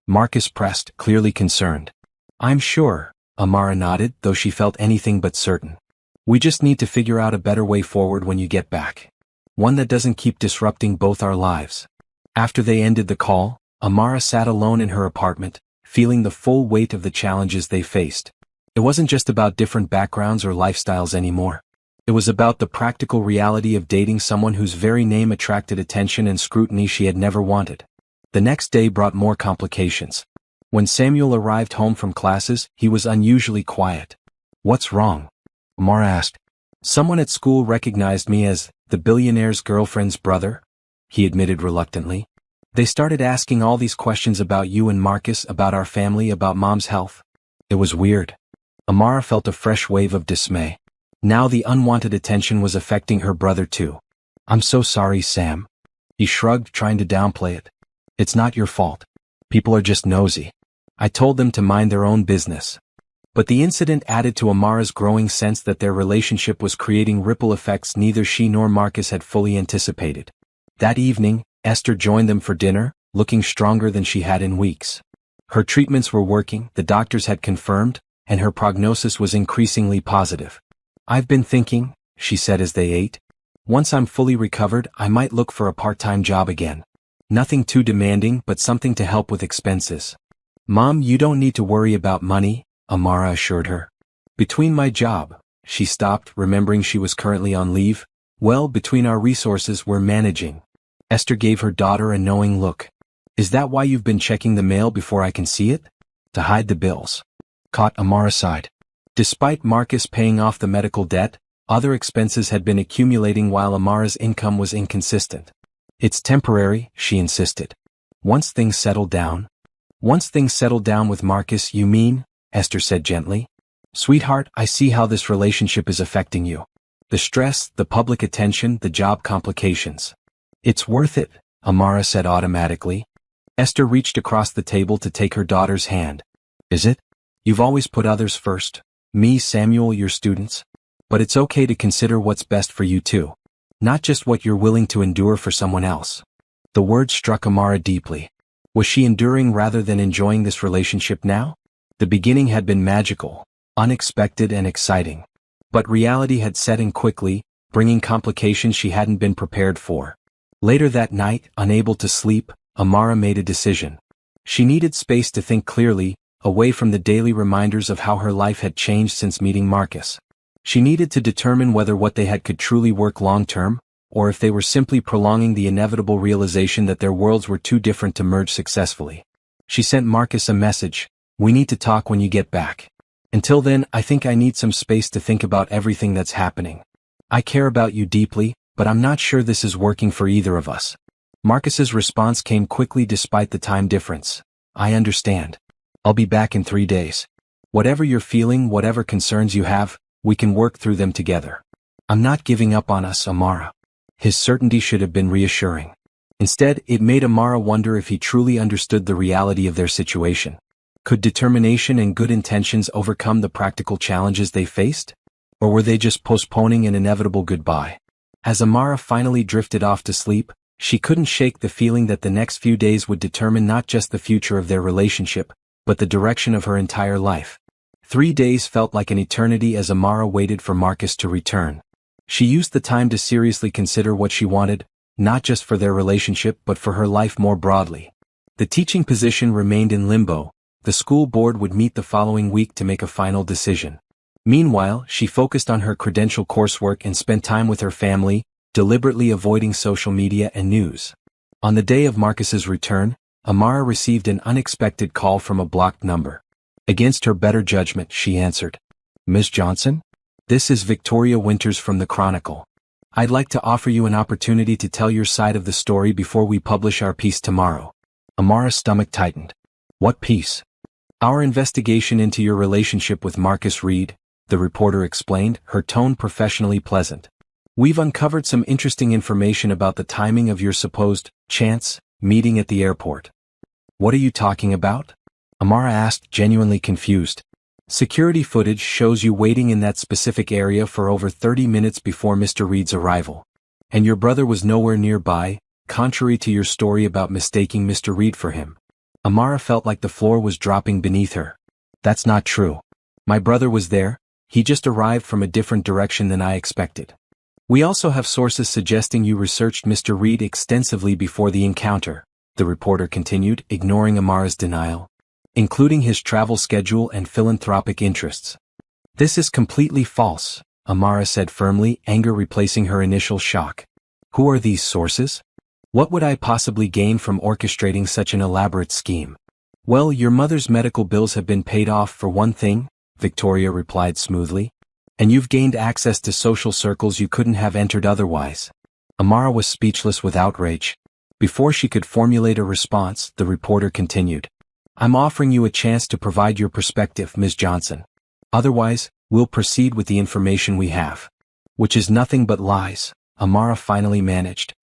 Marcus pressed, clearly concerned. "I'm sure," Amara nodded, though she felt anything but certain. "We just need to figure out a better way forward when you get back. One that doesn't keep disrupting both our lives." After they ended the call, Amara sat alone in her apartment, feeling the full weight of the challenges they faced. It wasn't just about different backgrounds or lifestyles anymore. It was about the practical reality of dating someone whose very name attracted attention and scrutiny she had never wanted. The next day brought more complications. When Samuel arrived home from classes, he was unusually quiet. "What's wrong?" Amara asked. "Someone at school recognized me as the billionaire's girlfriend's brother," he admitted reluctantly. "They started asking all these questions about you and Marcus, about our family, about Mom's health." It was weird. Amara felt a fresh wave of dismay. Now the unwanted attention was affecting her brother too. "I'm so sorry, Sam." He shrugged, trying to downplay it. "It's not your fault. People are just nosy. I told them to mind their own business." But the incident added to Amara's growing sense that their relationship was creating ripple effects neither she nor Marcus had fully anticipated. That evening, Esther joined them for dinner, looking stronger than she had in weeks. Her treatments were working, the doctors had confirmed, and her prognosis was increasingly positive. "I've been thinking," she said as they ate. "Once I'm fully recovered, I might look for a part-time job again. Nothing too demanding, but something to help with expenses." "Mom, you don't need to worry about money," Amara assured her. "Between my job," she stopped, remembering she was currently on leave. "Well, between our resources we're managing." Esther gave her daughter a knowing look. "Is that why you've been checking the mail before I can see it?" "To hide the bills." Caught Amara sighed. Despite Marcus paying off the medical debt, other expenses had been accumulating while Amara's income was inconsistent. "It's temporary," she insisted. "Once things settle down." "Once things settle down with Marcus, you mean?" Esther said gently. "Sweetheart, I see how this relationship is affecting you. The stress, the public attention, the job complications. It's worth it, Amara said automatically. Esther reached across the table to take her daughter's hand. Is it? You've always put others first. Me, Samuel, your students. But it's okay to consider what's best for you too. Not just what you're willing to endure for someone else. The word struck Amara deeply. Was she enduring rather than enjoying this relationship now? The beginning had been magical, unexpected and exciting. But reality had set in quickly, bringing complications she hadn't been prepared for. Later that night, unable to sleep, Amara made a decision. She needed space to think clearly, away from the daily reminders of how her life had changed since meeting Marcus. She needed to determine whether what they had could truly work long-term, or if they were simply prolonging the inevitable realization that their worlds were too different to merge successfully. She sent Marcus a message, "We need to talk when you get back. Until then, I think I need some space to think about everything that's happening. I care about you deeply, but I'm not sure this is working for either of us." Marcus's response came quickly despite the time difference. "I understand. I'll be back in 3 days. Whatever you're feeling, whatever concerns you have, we can work through them together. I'm not giving up on us, Amara." His certainty should have been reassuring. Instead, it made Amara wonder if he truly understood the reality of their situation. Could determination and good intentions overcome the practical challenges they faced? Or were they just postponing an inevitable goodbye? As Amara finally drifted off to sleep, she couldn't shake the feeling that the next few days would determine not just the future of their relationship, but the direction of her entire life. 3 days felt like an eternity as Amara waited for Marcus to return. She used the time to seriously consider what she wanted, not just for their relationship but for her life more broadly. The teaching position remained in limbo. The school board would meet the following week to make a final decision. Meanwhile, she focused on her credential coursework and spent time with her family, deliberately avoiding social media and news. On the day of Marcus's return, Amara received an unexpected call from a blocked number. Against her better judgment, she answered. "Ms. Johnson? This is Victoria Winters from the Chronicle. I'd like to offer you an opportunity to tell your side of the story before we publish our piece tomorrow." Amara's stomach tightened. "What piece?" "Our investigation into your relationship with Marcus Reed," the reporter explained, her tone professionally pleasant. "We've uncovered some interesting information about the timing of your supposed chance meeting at the airport." "What are you talking about?" Amara asked, genuinely confused. "Security footage shows you waiting in that specific area for over 30 minutes before Mr. Reed's arrival. And your brother was nowhere nearby, contrary to your story about mistaking Mr. Reed for him." Amara felt like the floor was dropping beneath her. "That's not true. My brother was there, he just arrived from a different direction than I expected. We also have sources suggesting you researched Mr. Reed extensively before the encounter," the reporter continued, ignoring Amara's denial, "including his travel schedule and philanthropic interests." "This is completely false," Amara said firmly, anger replacing her initial shock. "Who are these sources? What would I possibly gain from orchestrating such an elaborate scheme?" "Well, your mother's medical bills have been paid off for one thing," Victoria replied smoothly. "And you've gained access to social circles you couldn't have entered otherwise." Amara was speechless with outrage. Before she could formulate a response, the reporter continued. "I'm offering you a chance to provide your perspective, Ms. Johnson. Otherwise, we'll proceed with the information we have." "Which is nothing but lies," Amara finally managed.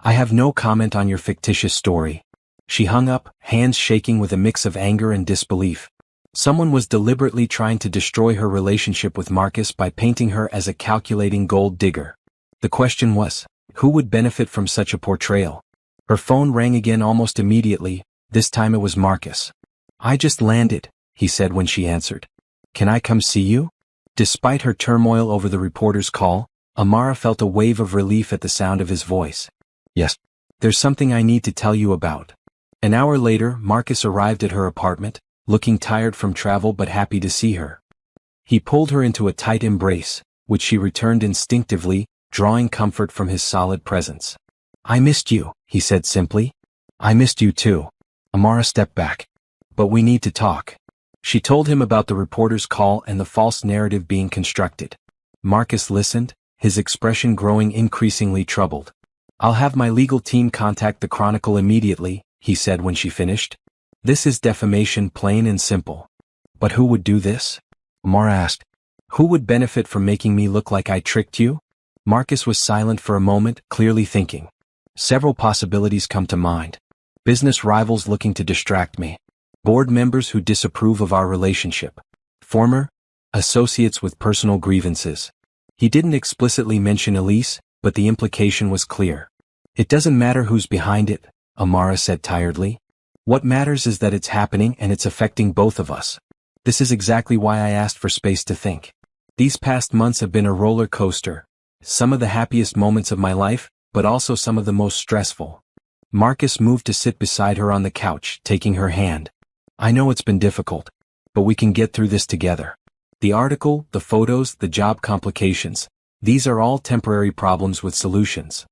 "I have no comment on your fictitious story." She hung up, hands shaking with a mix of anger and disbelief. Someone was deliberately trying to destroy her relationship with Marcus by painting her as a calculating gold digger. The question was, who would benefit from such a portrayal? Her phone rang again almost immediately. This time it was Marcus. "I just landed," he said when she answered. "Can I come see you?" Despite her turmoil over the reporter's call, Amara felt a wave of relief at the sound of his voice. "Yes. There's something I need to tell you about." An hour later, Marcus arrived at her apartment, looking tired from travel but happy to see her. He pulled her into a tight embrace, which she returned instinctively, drawing comfort from his solid presence. "I missed you," he said simply. "I missed you too." Amara stepped back. "But we need to talk." She told him about the reporter's call and the false narrative being constructed. Marcus listened, his expression growing increasingly troubled. "I'll have my legal team contact the Chronicle immediately," he said when she finished. "This is defamation, plain and simple." "But who would do this?" Amara asked. "Who would benefit from making me look like I tricked you?" Marcus was silent for a moment, clearly thinking. Several possibilities come to mind. Business rivals looking to distract me. Board members who disapprove of our relationship. Former associates with personal grievances. He didn't explicitly mention Elise, but the implication was clear. It doesn't matter who's behind it, Amara said tiredly. What matters is that it's happening and it's affecting both of us. This is exactly why I asked for space to think. These past months have been a roller coaster. Some of the happiest moments of my life, but also some of the most stressful. Marcus moved to sit beside her on the couch, taking her hand. I know it's been difficult, but we can get through this together. The article, the photos, the job complications, these are all temporary problems with solutions.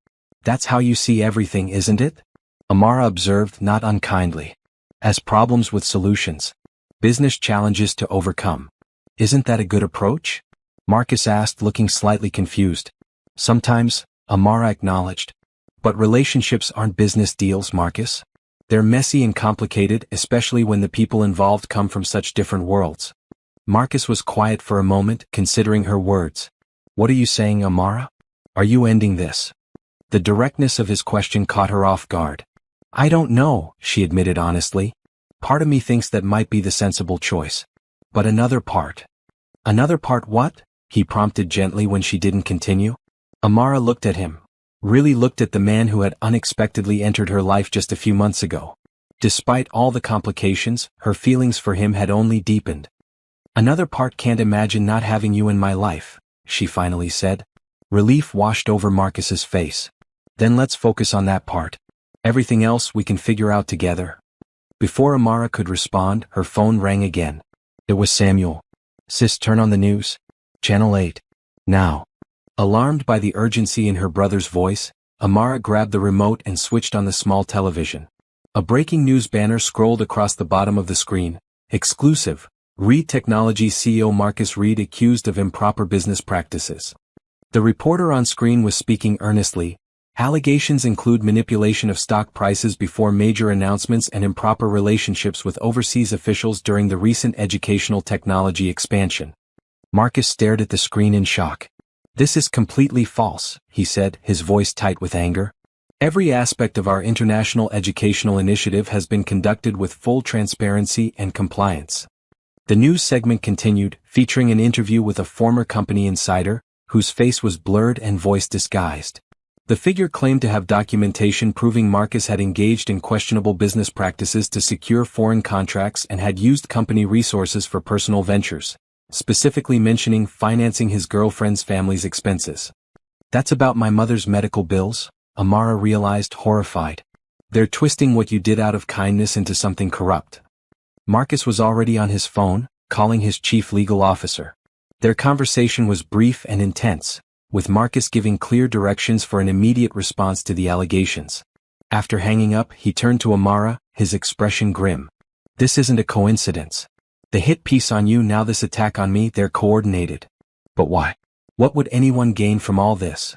That's how you see everything, isn't it? Amara observed, not unkindly. As problems with solutions. Business challenges to overcome. Isn't that a good approach? Marcus asked, looking slightly confused. Sometimes, Amara acknowledged. But relationships aren't business deals, Marcus. They're messy and complicated, especially when the people involved come from such different worlds. Marcus was quiet for a moment, considering her words. What are you saying, Amara? Are you ending this? The directness of his question caught her off guard. I don't know, she admitted honestly. Part of me thinks that might be the sensible choice. But another part. Another part what? He prompted gently when she didn't continue. Amara looked at him. Really looked at the man who had unexpectedly entered her life just a few months ago. Despite all the complications, her feelings for him had only deepened. Another part can't imagine not having you in my life, she finally said. Relief washed over Marcus's face. Then let's focus on that part. Everything else we can figure out together. Before Amara could respond, her phone rang again. It was Samuel. Sis, turn on the news. Channel 8. Now. Alarmed by the urgency in her brother's voice, Amara grabbed the remote and switched on the small television. A breaking news banner scrolled across the bottom of the screen. Exclusive. Reed Technologies CEO Marcus Reed accused of improper business practices. The reporter on screen was speaking earnestly. Allegations include manipulation of stock prices before major announcements and improper relationships with overseas officials during the recent educational technology expansion. Marcus stared at the screen in shock. This is completely false, he said, his voice tight with anger. Every aspect of our international educational initiative has been conducted with full transparency and compliance. The news segment continued, featuring an interview with a former company insider, whose face was blurred and voice disguised. The figure claimed to have documentation proving Marcus had engaged in questionable business practices to secure foreign contracts and had used company resources for personal ventures, specifically mentioning financing his girlfriend's family's expenses. That's about my mother's medical bills, Amara realized, horrified. They're twisting what you did out of kindness into something corrupt. Marcus was already on his phone, calling his chief legal officer. Their conversation was brief and intense, with Marcus giving clear directions for an immediate response to the allegations. After hanging up, he turned to Amara, his expression grim. This isn't a coincidence. The hit piece on you, now this attack on me, they're coordinated. But why? What would anyone gain from all this?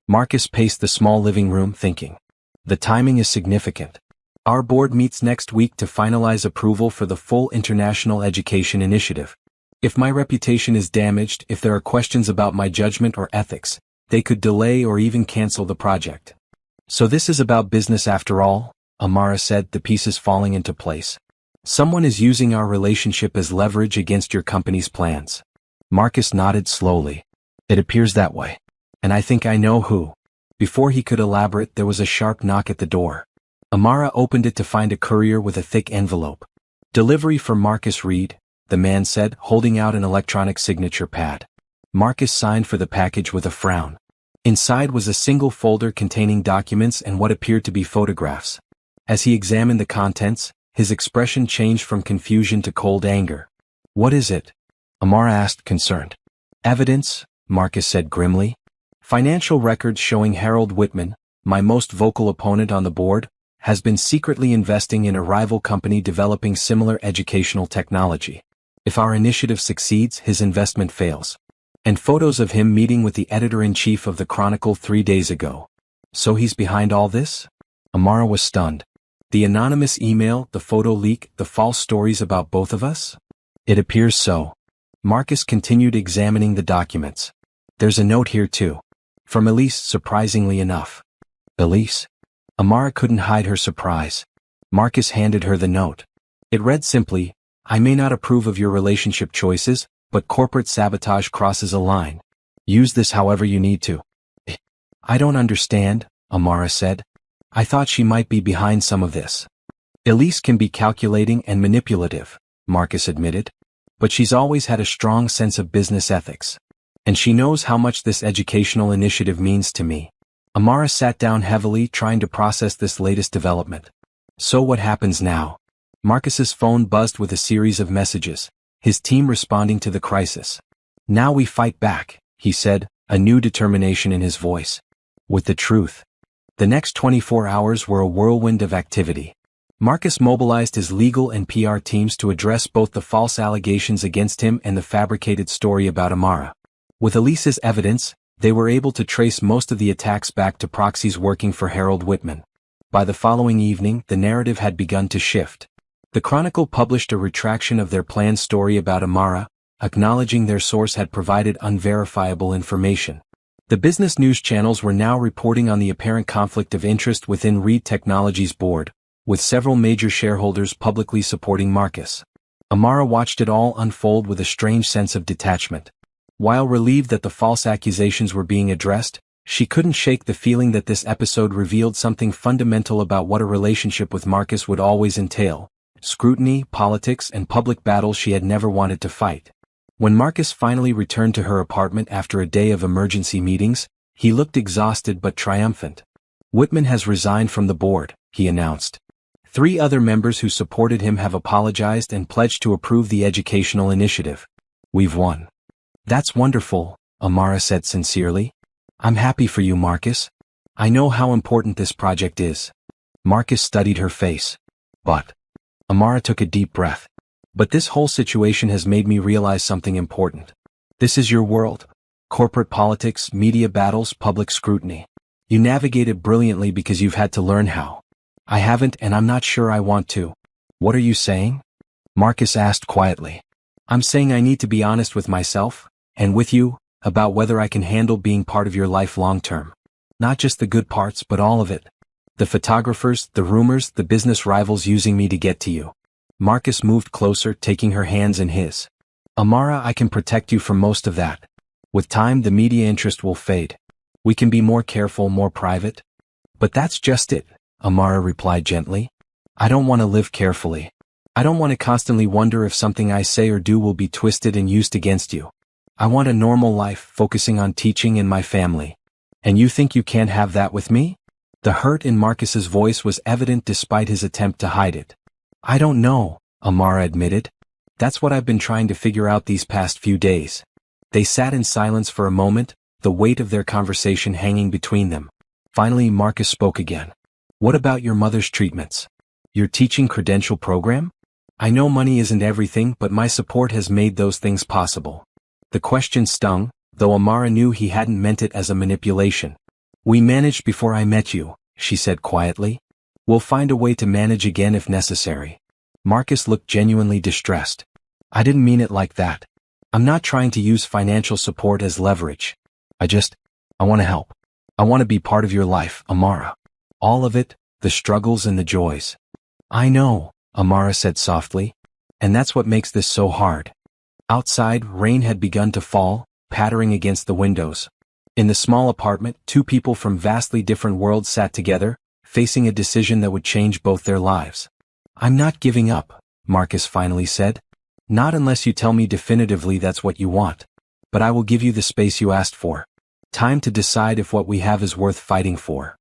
Marcus paced the small living room, thinking. The timing is significant. Our board meets next week to finalize approval for the full international education initiative. If my reputation is damaged, if there are questions about my judgment or ethics, they could delay or even cancel the project. So this is about business after all, Amara said, the pieces falling into place. Someone is using our relationship as leverage against your company's plans. Marcus nodded slowly. It appears that way. And I think I know who. Before he could elaborate, there was a sharp knock at the door. Amara opened it to find a courier with a thick envelope. Delivery for Marcus Reed, the man said, holding out an electronic signature pad. Marcus signed for the package with a frown. Inside was a single folder containing documents and what appeared to be photographs. As he examined the contents, his expression changed from confusion to cold anger. What is it? Amara asked, concerned. Evidence, Marcus said grimly. Financial records showing Harold Whitman, my most vocal opponent on the board, has been secretly investing in a rival company developing similar educational technology. If our initiative succeeds, his investment fails. And photos of him meeting with the editor-in-chief of the Chronicle 3 days ago. So he's behind all this? Amara was stunned. The anonymous email, the photo leak, the false stories about both of us? It appears so. Marcus continued examining the documents. There's a note here too. From Elise, surprisingly enough. Elise? Amara couldn't hide her surprise. Marcus handed her the note. It read simply, I may not approve of your relationship choices, but corporate sabotage crosses a line. Use this however you need to. I don't understand, Amara said. I thought she might be behind some of this. Elise can be calculating and manipulative, Marcus admitted. But she's always had a strong sense of business ethics. And she knows how much this educational initiative means to me. Amara sat down heavily, trying to process this latest development. So what happens now? Marcus's phone buzzed with a series of messages, his team responding to the crisis. Now we fight back, he said, a new determination in his voice. With the truth. The next 24 hours were a whirlwind of activity. Marcus mobilized his legal and PR teams to address both the false allegations against him and the fabricated story about Amara. With Elise's evidence, they were able to trace most of the attacks back to proxies working for Harold Whitman. By the following evening, the narrative had begun to shift. The Chronicle published a retraction of their planned story about Amara, acknowledging their source had provided unverifiable information. The business news channels were now reporting on the apparent conflict of interest within Reed Technologies' board, with several major shareholders publicly supporting Marcus. Amara watched it all unfold with a strange sense of detachment. While relieved that the false accusations were being addressed, she couldn't shake the feeling that this episode revealed something fundamental about what a relationship with Marcus would always entail: scrutiny, politics, and public battles she had never wanted to fight. When Marcus finally returned to her apartment after a day of emergency meetings, he looked exhausted but triumphant. Whitman has resigned from the board, he announced. 3 other members who supported him have apologized and pledged to approve the educational initiative. We've won. That's wonderful, Amara said sincerely. I'm happy for you, Marcus. I know how important this project is. Marcus studied her face. But. Amara took a deep breath. But this whole situation has made me realize something important. This is your world. Corporate politics, media battles, public scrutiny. You navigated brilliantly because you've had to learn how. I haven't, and I'm not sure I want to. What are you saying? Marcus asked quietly. I'm saying I need to be honest with myself, and with you, about whether I can handle being part of your life long term. Not just the good parts, but all of it. The photographers, the rumors, the business rivals using me to get to you. Marcus moved closer, taking her hands in his. Amara, I can protect you from most of that. With time, the media interest will fade. We can be more careful, more private. But that's just it, Amara replied gently. I don't want to live carefully. I don't want to constantly wonder if something I say or do will be twisted and used against you. I want a normal life, focusing on teaching and my family. And you think you can't have that with me? The hurt in Marcus's voice was evident despite his attempt to hide it. I don't know, Amara admitted. That's what I've been trying to figure out these past few days. They sat in silence for a moment, the weight of their conversation hanging between them. Finally, Marcus spoke again. What about your mother's treatments? Your teaching credential program? I know money isn't everything, but my support has made those things possible. The question stung, though Amara knew he hadn't meant it as a manipulation. We managed before I met you, she said quietly. We'll find a way to manage again if necessary. Marcus looked genuinely distressed. I didn't mean it like that. I'm not trying to use financial support as leverage. I want to help. I want to be part of your life, Amara. All of it, the struggles and the joys. I know, Amara said softly. And that's what makes this so hard. Outside, rain had begun to fall, pattering against the windows. In the small apartment, 2 people from vastly different worlds sat together, facing a decision that would change both their lives. I'm not giving up, Marcus finally said. Not unless you tell me definitively that's what you want. But I will give you the space you asked for. Time to decide if what we have is worth fighting for.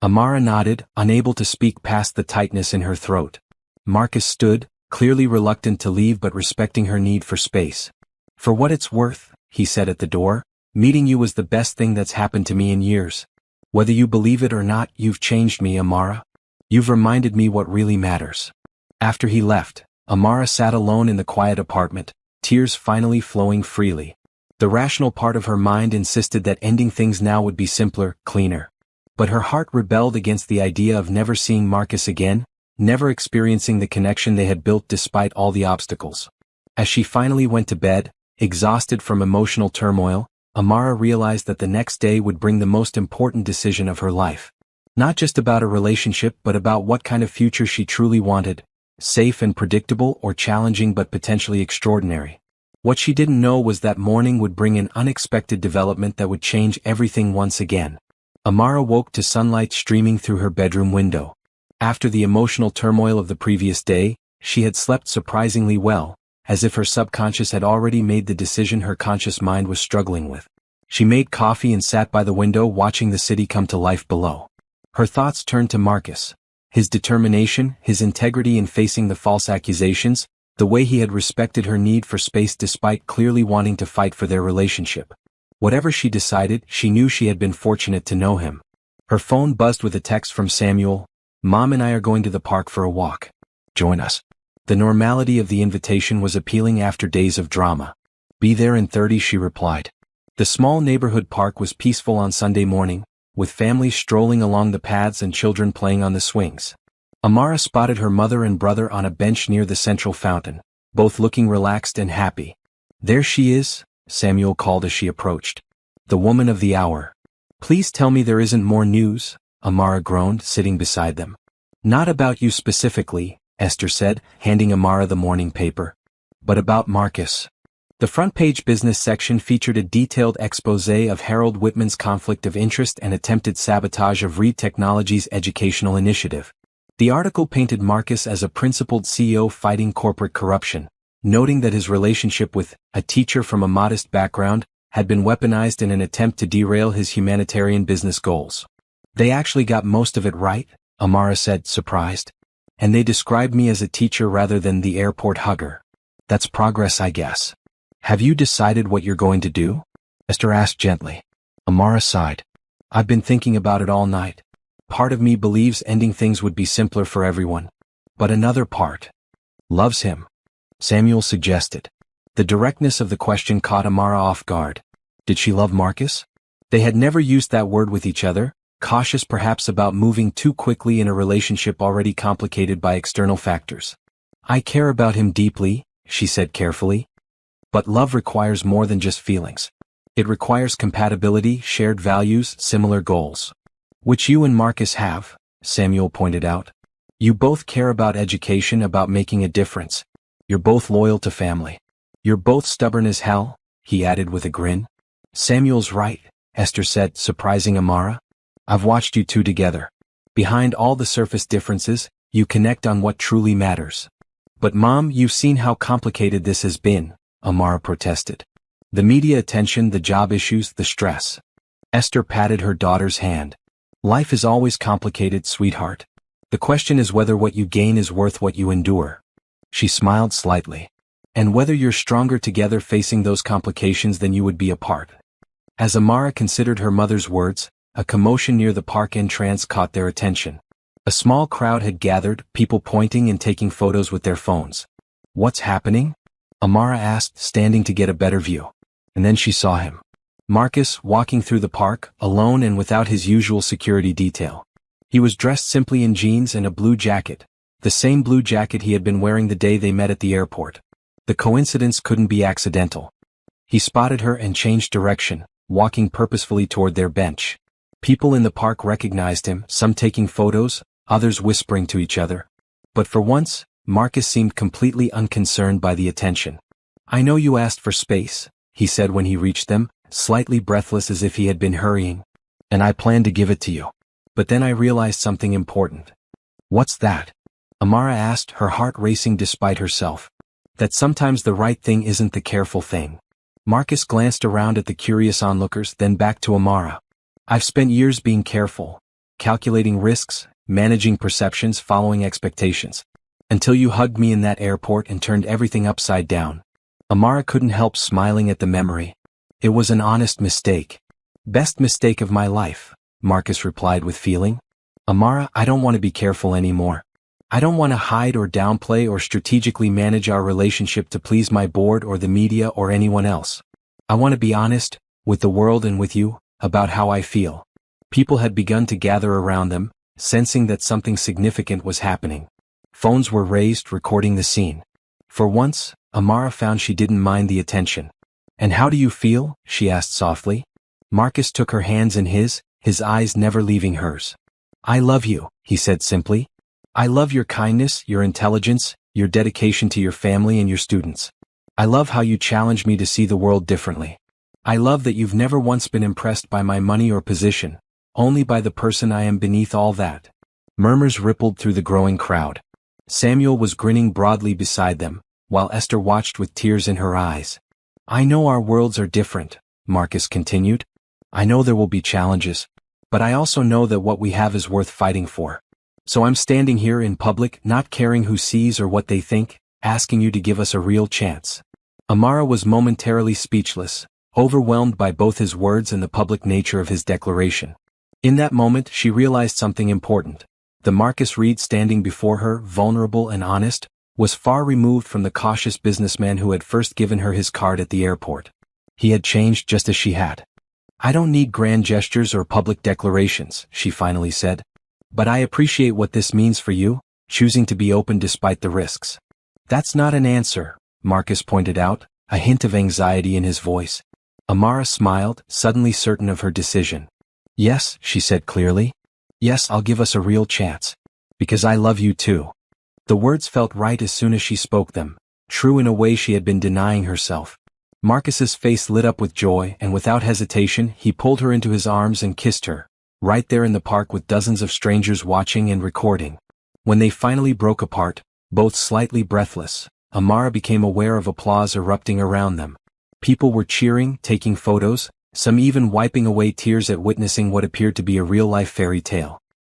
Amara nodded, unable to speak past the tightness in her throat. Marcus stood, clearly reluctant to leave but respecting her need for space. For what it's worth, he said at the door, meeting you was the best thing that's happened to me in years. Whether you believe it or not, you've changed me, Amara. You've reminded me what really matters. After he left, Amara sat alone in the quiet apartment, tears finally flowing freely. The rational part of her mind insisted that ending things now would be simpler, cleaner. But her heart rebelled against the idea of never seeing Marcus again, never experiencing the connection they had built despite all the obstacles. As she finally went to bed, exhausted from emotional turmoil, Amara realized that the next day would bring the most important decision of her life. Not just about a relationship but about what kind of future she truly wanted, safe and predictable or challenging but potentially extraordinary. What she didn't know was that morning would bring an unexpected development that would change everything once again. Amara woke to sunlight streaming through her bedroom window. After the emotional turmoil of the previous day, she had slept surprisingly well, as if her subconscious had already made the decision her conscious mind was struggling with. She made coffee and sat by the window watching the city come to life below. Her thoughts turned to Marcus. His determination, his integrity in facing the false accusations, the way he had respected her need for space despite clearly wanting to fight for their relationship. Whatever she decided, she knew she had been fortunate to know him. Her phone buzzed with a text from Samuel. "Mom and I are going to the park for a walk. Join us." The normality of the invitation was appealing after days of drama. "Be there in 30, she replied. The small neighborhood park was peaceful on Sunday morning, with families strolling along the paths and children playing on the swings. Amara spotted her mother and brother on a bench near the central fountain, both looking relaxed and happy. "There she is," Samuel called as she approached. "The woman of the hour." "Please tell me there isn't more news," Amara groaned, sitting beside them. "Not about you specifically," Esther said, handing Amara the morning paper. "But about Marcus." The front-page business section featured a detailed exposé of Harold Whitman's conflict of interest and attempted sabotage of Reed Technologies' educational initiative. The article painted Marcus as a principled CEO fighting corporate corruption, noting that his relationship with a teacher from a modest background had been weaponized in an attempt to derail his humanitarian business goals. "They actually got most of it right," Amara said, surprised. "And they described me as a teacher rather than the airport hugger. That's progress, I guess." "Have you decided what you're going to do?" Esther asked gently. Amara sighed. "I've been thinking about it all night. Part of me believes ending things would be simpler for everyone. But another part loves him," Samuel suggested. The directness of the question caught Amara off guard. Did she love Marcus? They had never used that word with each other, cautious perhaps about moving too quickly in a relationship already complicated by external factors. "I care about him deeply," she said carefully. "But love requires more than just feelings. It requires compatibility, shared values, similar goals. Which you and Marcus have," Samuel pointed out. "You both care about education, about making a difference. You're both loyal to family. You're both stubborn as hell," he added with a grin. "Samuel's right," Esther said, surprising Amara. "I've watched you two together. Behind all the surface differences, you connect on what truly matters." "But Mom, you've seen how complicated this has been," Amara protested. "The media attention, the job issues, the stress." Esther patted her daughter's hand. "Life is always complicated, sweetheart. The question is whether what you gain is worth what you endure." She smiled slightly. "And whether you're stronger together facing those complications than you would be apart." As Amara considered her mother's words, a commotion near the park entrance caught their attention. A small crowd had gathered, people pointing and taking photos with their phones. "What's happening?" Amara asked, standing to get a better view. And then she saw him. Marcus, walking through the park, alone and without his usual security detail. He was dressed simply in jeans and a blue jacket, the same blue jacket he had been wearing the day they met at the airport. The coincidence couldn't be accidental. He spotted her and changed direction, walking purposefully toward their bench. People in the park recognized him, some taking photos, others whispering to each other. But for once, Marcus seemed completely unconcerned by the attention. "I know you asked for space," he said when he reached them, slightly breathless as if he had been hurrying. "And I plan to give it to you. But then I realized something important." "What's that?" Amara asked, her heart racing despite herself. "That sometimes the right thing isn't the careful thing." Marcus glanced around at the curious onlookers, then back to Amara. "I've spent years being careful, calculating risks, managing perceptions, following expectations. Until you hugged me in that airport and turned everything upside down." Amara couldn't help smiling at the memory. "It was an honest mistake. Best mistake of my life," Marcus replied with feeling. "Amara, I don't want to be careful anymore. I don't want to hide or downplay or strategically manage our relationship to please my board or the media or anyone else. I want to be honest, with the world and with you, about how I feel." People had begun to gather around them, sensing that something significant was happening. Phones were raised, recording the scene. For once, Amara found she didn't mind the attention. "And how do you feel?" she asked softly. Marcus took her hands in his eyes never leaving hers. "I love you," he said simply. "I love your kindness, your intelligence, your dedication to your family and your students. I love how you challenge me to see the world differently. I love that you've never once been impressed by my money or position, only by the person I am beneath all that." Murmurs rippled through the growing crowd. Samuel was grinning broadly beside them, while Esther watched with tears in her eyes. "I know our worlds are different," Marcus continued. "I know there will be challenges, but I also know that what we have is worth fighting for. So I'm standing here in public, not caring who sees or what they think, asking you to give us a real chance." Amara was momentarily speechless, overwhelmed by both his words and the public nature of his declaration. In that moment she realized something important. The Marcus Reed standing before her, vulnerable and honest, was far removed from the cautious businessman who had first given her his card at the airport. He had changed just as she had. "I don't need grand gestures or public declarations," she finally said. "But I appreciate what this means for you, choosing to be open despite the risks." "That's not an answer," Marcus pointed out, a hint of anxiety in his voice. Amara smiled, suddenly certain of her decision. "Yes," she said clearly. "Yes, I'll give us a real chance. Because I love you too." The words felt right as soon as she spoke them, true in a way she had been denying herself. Marcus's face lit up with joy, and without hesitation he pulled her into his arms and kissed her, right there in the park with dozens of strangers watching and recording. When they finally broke apart, both slightly breathless, Amara became aware of applause erupting around them. People were cheering, taking photos, some even wiping away tears at witnessing what appeared to be a real-life fairy tale.